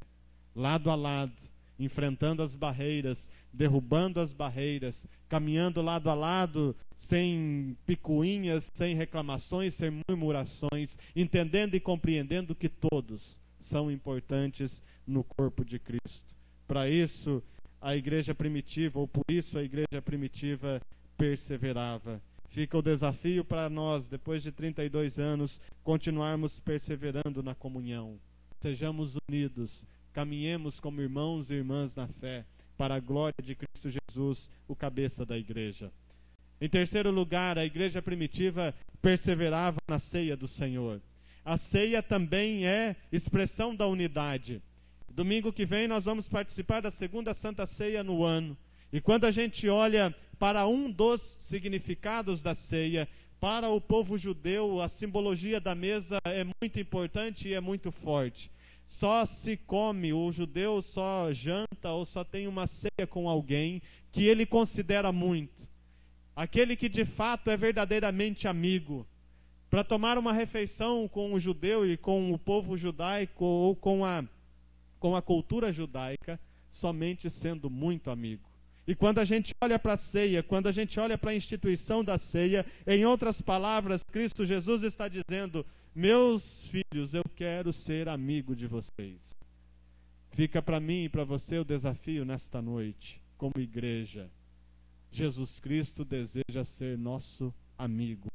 lado a lado, enfrentando as barreiras, derrubando as barreiras, caminhando lado a lado, sem picuinhas, sem reclamações, sem murmurações, entendendo e compreendendo que todos são importantes no corpo de Cristo. Para isso, a igreja primitiva, ou por isso a igreja primitiva perseverava. Fica o desafio para nós, depois de 32 anos, continuarmos perseverando na comunhão. Sejamos unidos, caminhemos como irmãos e irmãs na fé, para a glória de Cristo Jesus, o cabeça da igreja. Em terceiro lugar, a igreja primitiva perseverava na ceia do Senhor. A ceia também é expressão da unidade. Domingo que vem nós vamos participar da segunda Santa Ceia no ano. E quando a gente olha para um dos significados da ceia, para o povo judeu, a simbologia da mesa é muito importante e é muito forte. Só se come, o judeu só janta ou só tem uma ceia com alguém que ele considera muito. Aquele que de fato é verdadeiramente amigo. Para tomar uma refeição com o judeu e com o povo judaico ou com a cultura judaica, somente sendo muito amigo. E quando a gente olha para a ceia, quando a gente olha para a instituição da ceia, em outras palavras, Cristo Jesus está dizendo: meus filhos, eu quero ser amigo de vocês. Fica para mim e para você o desafio nesta noite, como igreja. Jesus Cristo deseja ser nosso amigo.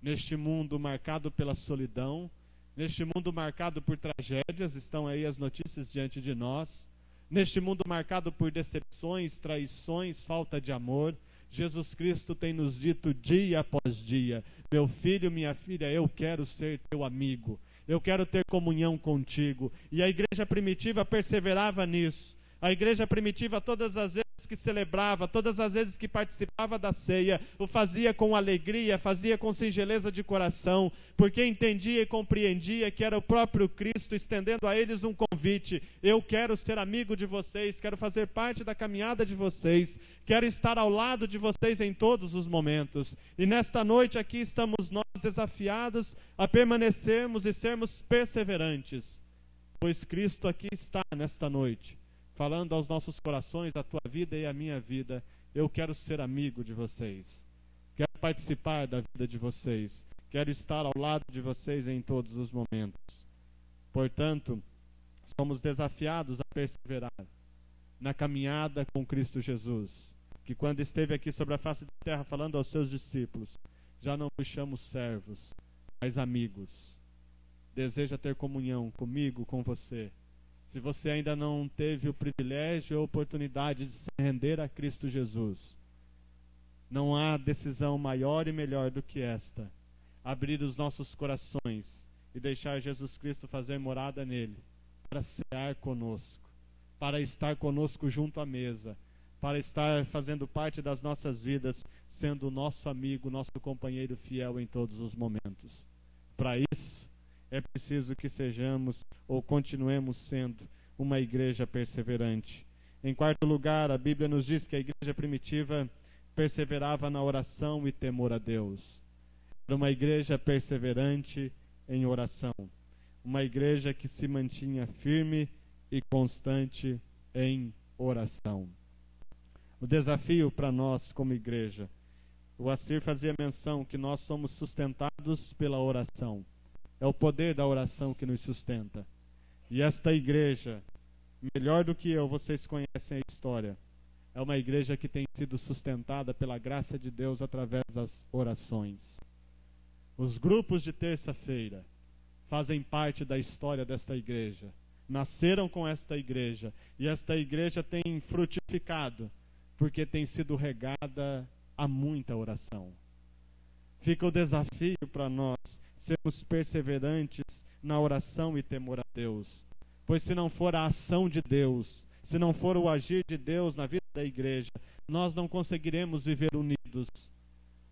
Neste mundo marcado pela solidão, neste mundo marcado por tragédias, estão aí as notícias diante de nós. Neste mundo marcado por decepções, traições, falta de amor, Jesus Cristo tem nos dito dia após dia: meu filho, minha filha, eu quero ser teu amigo, eu quero ter comunhão contigo. E a igreja primitiva perseverava nisso. A igreja primitiva, todas as vezes que celebrava, todas as vezes que participava da ceia, o fazia com alegria, fazia com singeleza de coração, porque entendia e compreendia que era o próprio Cristo estendendo a eles um convite: eu quero ser amigo de vocês, quero fazer parte da caminhada de vocês, quero estar ao lado de vocês em todos os momentos. E nesta noite aqui estamos nós desafiados a permanecermos e sermos perseverantes, pois Cristo aqui está nesta noite, falando aos nossos corações, a tua vida e a minha vida. Eu quero ser amigo de vocês, quero participar da vida de vocês, quero estar ao lado de vocês em todos os momentos. Portanto, somos desafiados a perseverar na caminhada com Cristo Jesus, que quando esteve aqui sobre a face da terra falando aos seus discípulos: já não vos chamo servos, mas amigos. Deseja ter comunhão comigo, com você. Se você ainda não teve o privilégio ou a oportunidade de se render a Cristo Jesus, não há decisão maior e melhor do que esta: abrir os nossos corações e deixar Jesus Cristo fazer morada nele, para cear conosco, para estar conosco junto à mesa, para estar fazendo parte das nossas vidas, sendo o nosso amigo, nosso companheiro fiel em todos os momentos. Para isso, é preciso que sejamos ou continuemos sendo uma igreja perseverante. Em quarto lugar, a Bíblia nos diz que a igreja primitiva perseverava na oração e temor a Deus. Era uma igreja perseverante em oração. Uma igreja que se mantinha firme e constante em oração. O desafio para nós como igreja: o Assir fazia menção que nós somos sustentados pela oração. É o poder da oração que nos sustenta. E esta igreja, melhor do que eu, vocês conhecem a história, é uma igreja que tem sido sustentada pela graça de Deus através das orações. Os grupos de terça-feira fazem parte da história desta igreja. Nasceram com esta igreja. E esta igreja tem frutificado, porque tem sido regada a muita oração. Fica o desafio para nós sermos perseverantes na oração e temor a Deus. Pois se não for a ação de Deus, se não for o agir de Deus na vida da igreja, nós não conseguiremos viver unidos.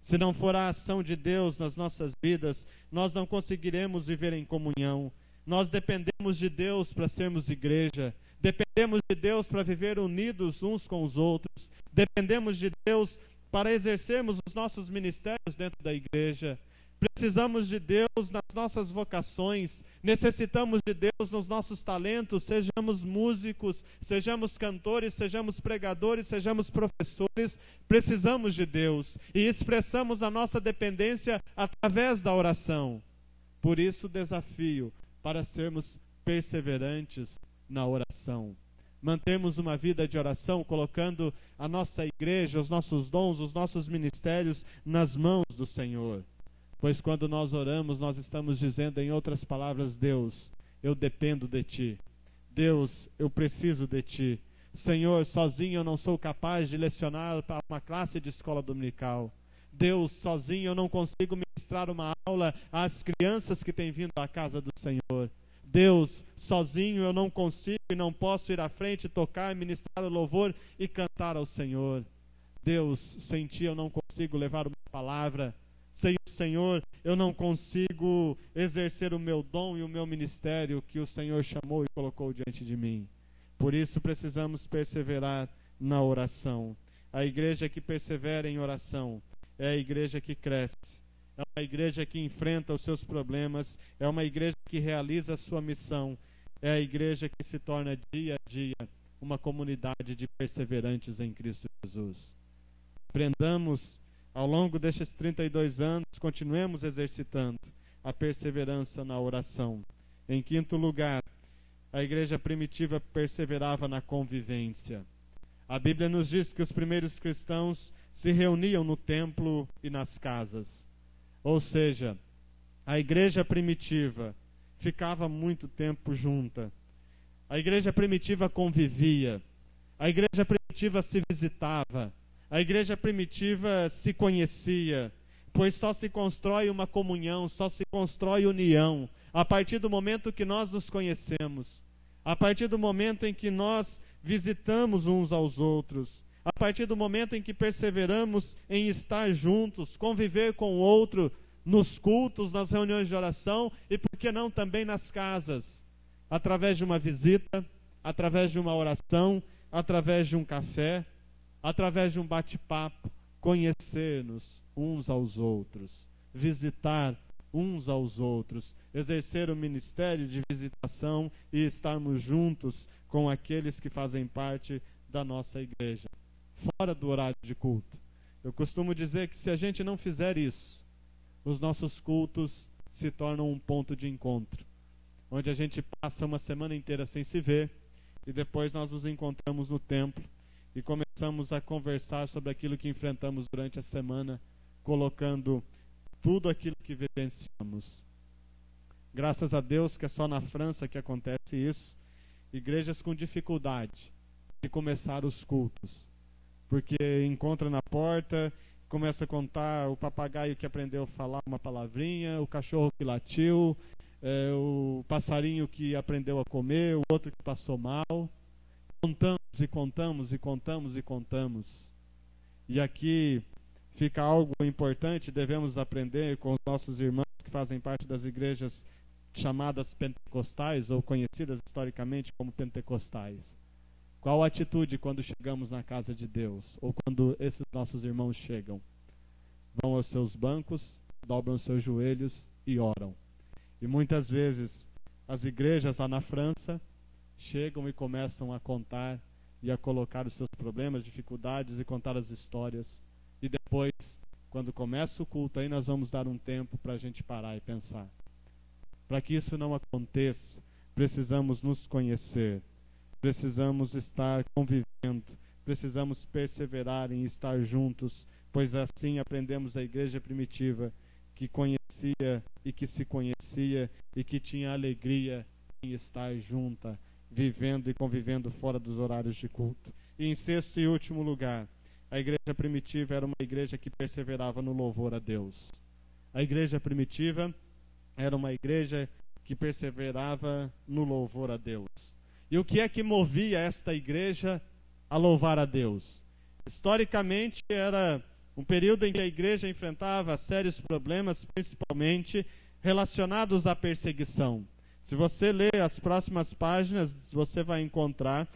Se não for a ação de Deus nas nossas vidas, nós não conseguiremos viver em comunhão. Nós dependemos de Deus para sermos igreja. Dependemos de Deus para viver unidos uns com os outros. Dependemos de Deus para exercermos os nossos ministérios dentro da igreja. Precisamos de Deus nas nossas vocações, necessitamos de Deus nos nossos talentos, sejamos músicos, sejamos cantores, sejamos pregadores, sejamos professores, precisamos de Deus e expressamos a nossa dependência através da oração. Por isso o desafio para sermos perseverantes na oração. Mantermos uma vida de oração, colocando a nossa igreja, os nossos dons, os nossos ministérios nas mãos do Senhor. Pois quando nós oramos, nós estamos dizendo, em outras palavras, Deus, eu dependo de Ti. Deus, eu preciso de Ti. Senhor, sozinho eu não sou capaz de lecionar para uma classe de escola dominical. Deus, sozinho eu não consigo ministrar uma aula às crianças que têm vindo à casa do Senhor. Deus, sozinho eu não consigo e não posso ir à frente, tocar, ministrar o louvor e cantar ao Senhor. Deus, sem Ti eu não consigo levar uma palavra. Sem o Senhor, eu não consigo exercer o meu dom e o meu ministério que o Senhor chamou e colocou diante de mim. Por isso precisamos perseverar na oração. A igreja que persevera em oração é a igreja que cresce. É uma igreja que enfrenta os seus problemas. É uma igreja que realiza a sua missão. É a igreja que se torna dia a dia uma comunidade de perseverantes em Cristo Jesus. Aprendamos ao longo destes 32 anos, continuemos exercitando a perseverança na oração. Em quinto lugar, a igreja primitiva perseverava na convivência. A Bíblia nos diz que os primeiros cristãos se reuniam no templo e nas casas. Ou seja, a igreja primitiva ficava muito tempo junta. A igreja primitiva convivia. A igreja primitiva se visitava. A igreja primitiva se conhecia, pois só se constrói uma comunhão, só se constrói união, a partir do momento que nós nos conhecemos, a partir do momento em que nós visitamos uns aos outros, a partir do momento em que perseveramos em estar juntos, conviver com o outro, nos cultos, nas reuniões de oração e, por que não, também nas casas, através de uma visita, através de uma oração, através de um café, através de um bate-papo, conhecer-nos uns aos outros, visitar uns aos outros, exercer o ministério de visitação e estarmos juntos com aqueles que fazem parte da nossa igreja, fora do horário de culto. Eu costumo dizer que se a gente não fizer isso, os nossos cultos se tornam um ponto de encontro, onde a gente passa uma semana inteira sem se ver e depois nós nos encontramos no templo e começamos a conversar sobre aquilo que enfrentamos durante a semana, colocando tudo aquilo que vivenciamos. Graças a Deus que é só na França que acontece isso. Igrejas com dificuldade de começar os cultos, porque encontra na porta, começa a contar o papagaio que aprendeu a falar uma palavrinha, o cachorro que latiu, o passarinho que aprendeu a comer, o outro que passou mal. Contamos e contamos e contamos e contamos. E aqui fica algo importante, devemos aprender com os nossos irmãos que fazem parte das igrejas chamadas pentecostais, ou conhecidas historicamente como pentecostais. Qual a atitude quando chegamos na casa de Deus, ou quando esses nossos irmãos chegam? Vão aos seus bancos, dobram os seus joelhos e oram. E muitas vezes as igrejas lá na França chegam e começam a contar e a colocar os seus problemas, dificuldades e contar as histórias. E depois, quando começa o culto, aí nós vamos dar um tempo para a gente parar e pensar. Para que isso não aconteça, precisamos nos conhecer, precisamos estar convivendo, precisamos perseverar em estar juntos, pois assim aprendemos a igreja primitiva, que conhecia e que se conhecia e que tinha alegria em estar junta, vivendo e convivendo fora dos horários de culto. E em sexto e último lugar, A igreja primitiva era uma igreja que perseverava no louvor a Deus. A igreja primitiva era uma igreja que perseverava no louvor a Deus. E o que é que movia esta igreja a louvar a Deus? Historicamente, era um período em que a igreja enfrentava sérios problemas, principalmente relacionados à perseguição. Se você ler as próximas páginas, você vai encontrar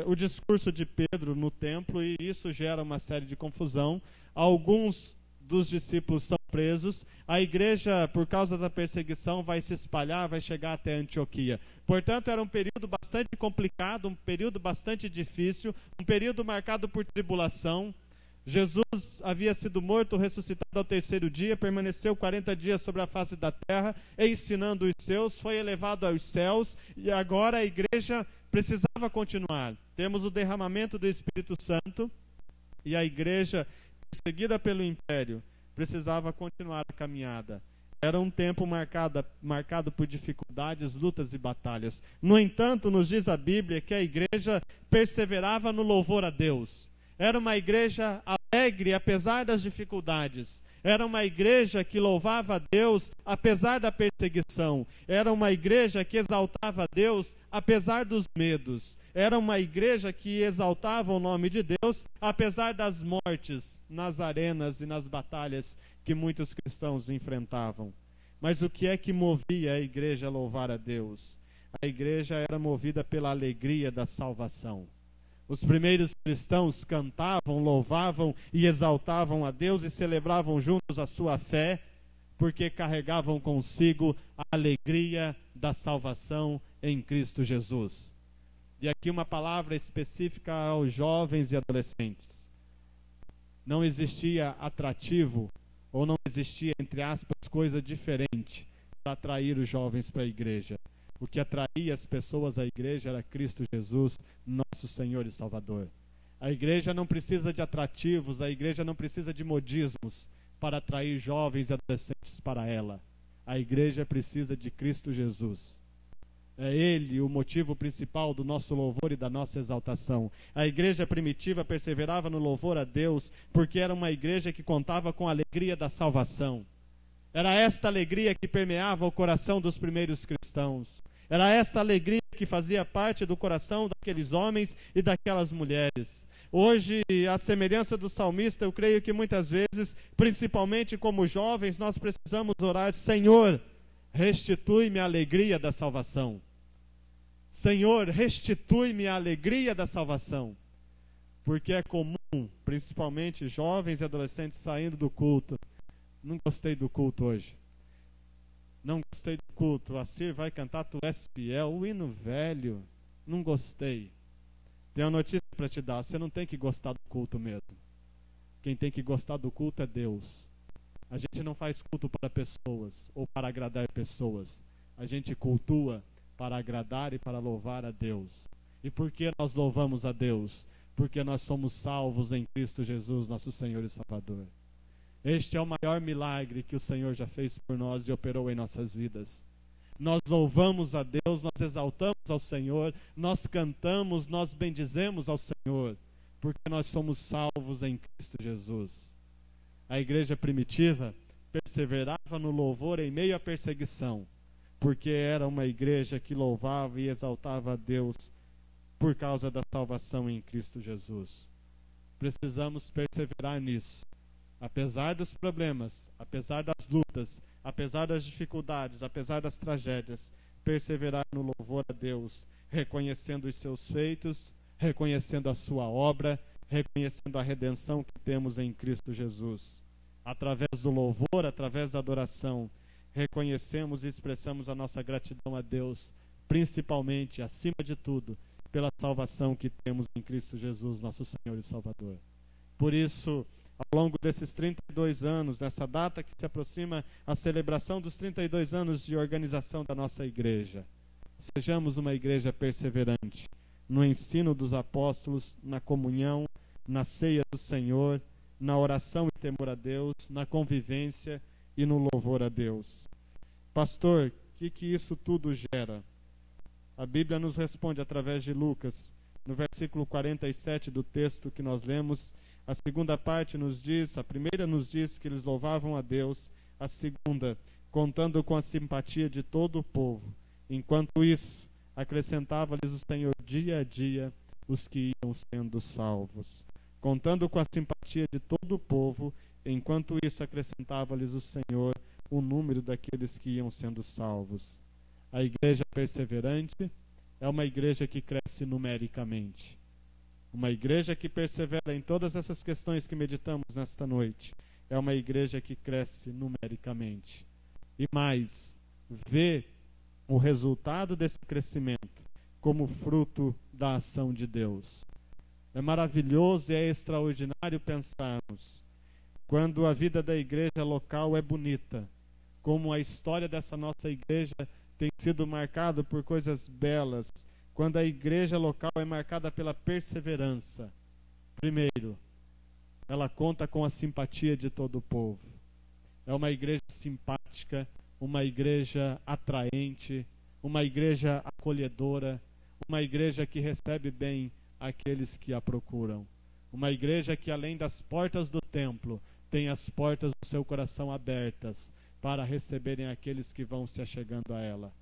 o discurso de Pedro no templo, e isso gera uma série de confusão. Alguns dos discípulos são presos, a igreja, por causa da perseguição, vai se espalhar, vai chegar até Antioquia. Portanto, era um período bastante complicado, um período bastante difícil, um período marcado por tribulação. Jesus havia sido morto, ressuscitado ao terceiro dia, permaneceu 40 dias sobre a face da terra, ensinando os seus, foi elevado aos céus, e agora a igreja precisava continuar. Temos o derramamento do Espírito Santo, e a igreja, perseguida pelo império, precisava continuar a caminhada. Era um tempo marcado por dificuldades, lutas e batalhas. No entanto, nos diz a Bíblia que a igreja perseverava no louvor a Deus. Era uma igreja alegre, apesar das dificuldades. Era uma igreja que louvava a Deus, apesar da perseguição. Era uma igreja que exaltava a Deus, apesar dos medos. Era uma igreja que exaltava o nome de Deus, apesar das mortes nas arenas e nas batalhas que muitos cristãos enfrentavam. Mas o que é que movia a igreja a louvar a Deus? A igreja era movida pela alegria da salvação. Os primeiros cristãos cantavam, louvavam e exaltavam a Deus e celebravam juntos a sua fé, porque carregavam consigo a alegria da salvação em Cristo Jesus. E aqui uma palavra específica aos jovens e adolescentes. Não existia atrativo, ou não existia, entre aspas, coisa diferente para atrair os jovens para a igreja. O que atraía as pessoas à igreja era Cristo Jesus, nosso Senhor e Salvador. A igreja não precisa de atrativos, a igreja não precisa de modismos para atrair jovens e adolescentes para ela. A igreja precisa de Cristo Jesus. É Ele o motivo principal do nosso louvor e da nossa exaltação. A igreja primitiva perseverava no louvor a Deus porque era uma igreja que contava com a alegria da salvação. Era esta alegria que permeava o coração dos primeiros cristãos. Era esta alegria que fazia parte do coração daqueles homens e daquelas mulheres. Hoje, à semelhança do salmista, eu creio que muitas vezes, principalmente como jovens, nós precisamos orar: Senhor, restitui-me a alegria da salvação. Senhor, restitui-me a alegria da salvação. Porque é comum, principalmente jovens e adolescentes saindo do culto: não gostei do culto hoje. Não gostei do culto. A Cir vai cantar Tu És Fiel, o hino velho. Não gostei. Tenho uma notícia para te dar: você não tem que gostar do culto mesmo. Quem tem que gostar do culto é Deus. A gente não faz culto para pessoas ou para agradar pessoas. A gente cultua para agradar e para louvar a Deus. E por que nós louvamos a Deus? Porque nós somos salvos em Cristo Jesus, nosso Senhor e Salvador. Este é o maior milagre que o Senhor já fez por nós e operou em nossas vidas. Nós louvamos a Deus, nós exaltamos ao Senhor, nós cantamos, nós bendizemos ao Senhor, porque nós somos salvos em Cristo Jesus. A igreja primitiva perseverava no louvor em meio à perseguição, porque era uma igreja que louvava e exaltava a Deus por causa da salvação em Cristo Jesus. Precisamos perseverar nisso. Apesar dos problemas, apesar das lutas, apesar das dificuldades, apesar das tragédias, perseverar no louvor a Deus, reconhecendo os seus feitos, reconhecendo a sua obra, reconhecendo a redenção que temos em Cristo Jesus. Através do louvor, através da adoração, reconhecemos e expressamos a nossa gratidão a Deus, principalmente, acima de tudo, pela salvação que temos em Cristo Jesus, nosso Senhor e Salvador. Por isso, ao longo desses 32 anos, nessa data que se aproxima a celebração dos 32 anos de organização da nossa igreja, sejamos uma igreja perseverante no ensino dos apóstolos, na comunhão, na ceia do Senhor, na oração e temor a Deus, na convivência e no louvor a Deus. Pastor, o que isso tudo gera? A Bíblia nos responde através de Lucas no versículo 47 do texto que nós lemos. A segunda parte nos diz, a primeira nos diz que eles louvavam a Deus, a segunda, contando com a simpatia de todo o povo. Enquanto isso, acrescentava-lhes o Senhor dia a dia os que iam sendo salvos. Contando com a simpatia de todo o povo, enquanto isso acrescentava-lhes o Senhor o número daqueles que iam sendo salvos. A igreja perseverante é uma igreja que cresce numericamente. Uma igreja que persevera em todas essas questões que meditamos nesta noite. É uma igreja que cresce numericamente. E mais, vê o resultado desse crescimento como fruto da ação de Deus. É maravilhoso e é extraordinário pensarmos, quando a vida da igreja local é bonita, como a história dessa nossa igreja tem sido marcada por coisas belas, quando a igreja local é marcada pela perseverança. Primeiro, ela conta com a simpatia de todo o povo. É uma igreja simpática, uma igreja atraente, uma igreja acolhedora, uma igreja que recebe bem aqueles que a procuram. Uma igreja que, além das portas do templo, tem as portas do seu coração abertas para receberem aqueles que vão se achegando a ela.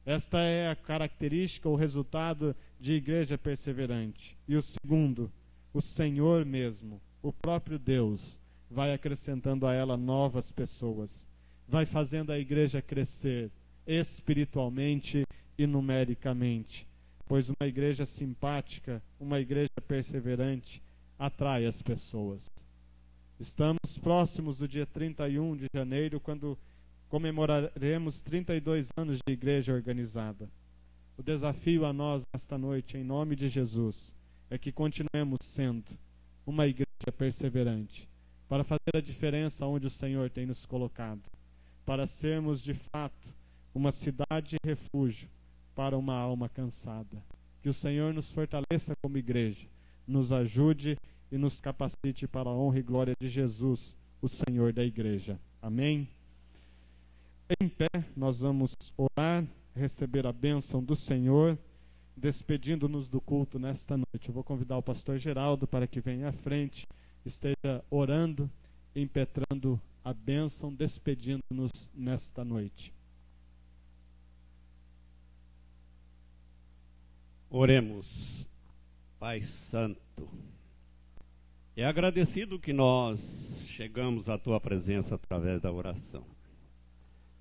Esta é a característica, o resultado de igreja perseverante. E o segundo, o Senhor mesmo, o próprio Deus, vai acrescentando a ela novas pessoas, vai fazendo a igreja crescer espiritualmente e numericamente, pois uma igreja simpática, uma igreja perseverante, atrai as pessoas. Estamos próximos do dia 31 de janeiro, quando comemoraremos 32 anos de igreja organizada. O desafio a nós nesta noite, em nome de Jesus, é que continuemos sendo uma igreja perseverante, para fazer a diferença onde o Senhor tem nos colocado, para sermos de fato uma cidade refúgio para uma alma cansada. Que o Senhor nos fortaleça como igreja, nos ajude e nos capacite para a honra e glória de Jesus, o Senhor da igreja. Amém? Em pé, nós vamos orar, receber a bênção do Senhor, despedindo-nos do culto nesta noite. Eu vou convidar o pastor Geraldo para que venha à frente, esteja orando, impetrando a bênção, despedindo-nos nesta noite. Oremos. Pai Santo, é agradecido que nós chegamos à Tua presença através da oração.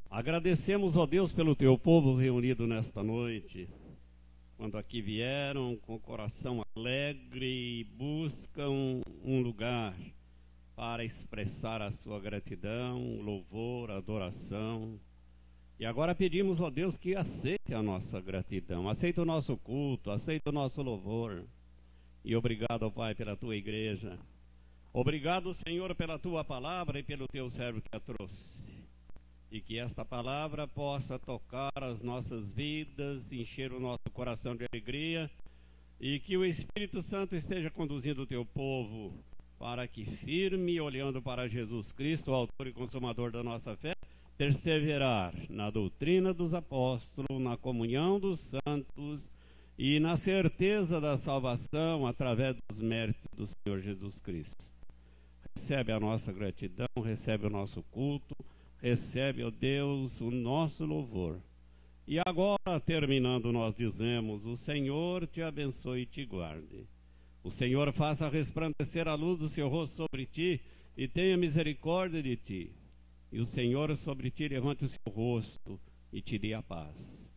Agradecemos, ó Deus, pelo Teu povo reunido nesta noite, quando aqui vieram com o coração alegre e buscam um lugar para expressar a sua gratidão, louvor, adoração. E agora pedimos, ó Deus, que aceite a nossa gratidão, aceite o nosso culto, aceite o nosso louvor. E obrigado, ó Pai, pela Tua igreja. Obrigado, Senhor, pela Tua palavra e pelo Teu servo que a trouxe. E que esta palavra possa tocar as nossas vidas, encher o nosso coração de alegria, e que o Espírito Santo esteja conduzindo o Teu povo para que, firme, olhando para Jesus Cristo, o autor e consumador da nossa fé, perseverar na doutrina dos apóstolos, na comunhão dos santos e na certeza da salvação através dos méritos do Senhor Jesus Cristo. Recebe a nossa gratidão, recebe o nosso culto, recebe, ó Deus, o nosso louvor. E agora, terminando, nós dizemos: o Senhor te abençoe e te guarde. O Senhor faça resplandecer a luz do seu rosto sobre ti e tenha misericórdia de ti. E o Senhor sobre ti levante o seu rosto e te dê a paz.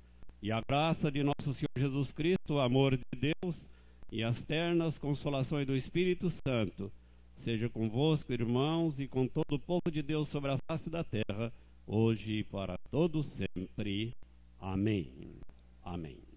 E a graça de nosso Senhor Jesus Cristo, o amor de Deus e as ternas consolações do Espírito Santo seja convosco, irmãos, e com todo o povo de Deus sobre a face da terra, hoje e para todo sempre. Amém. Amém.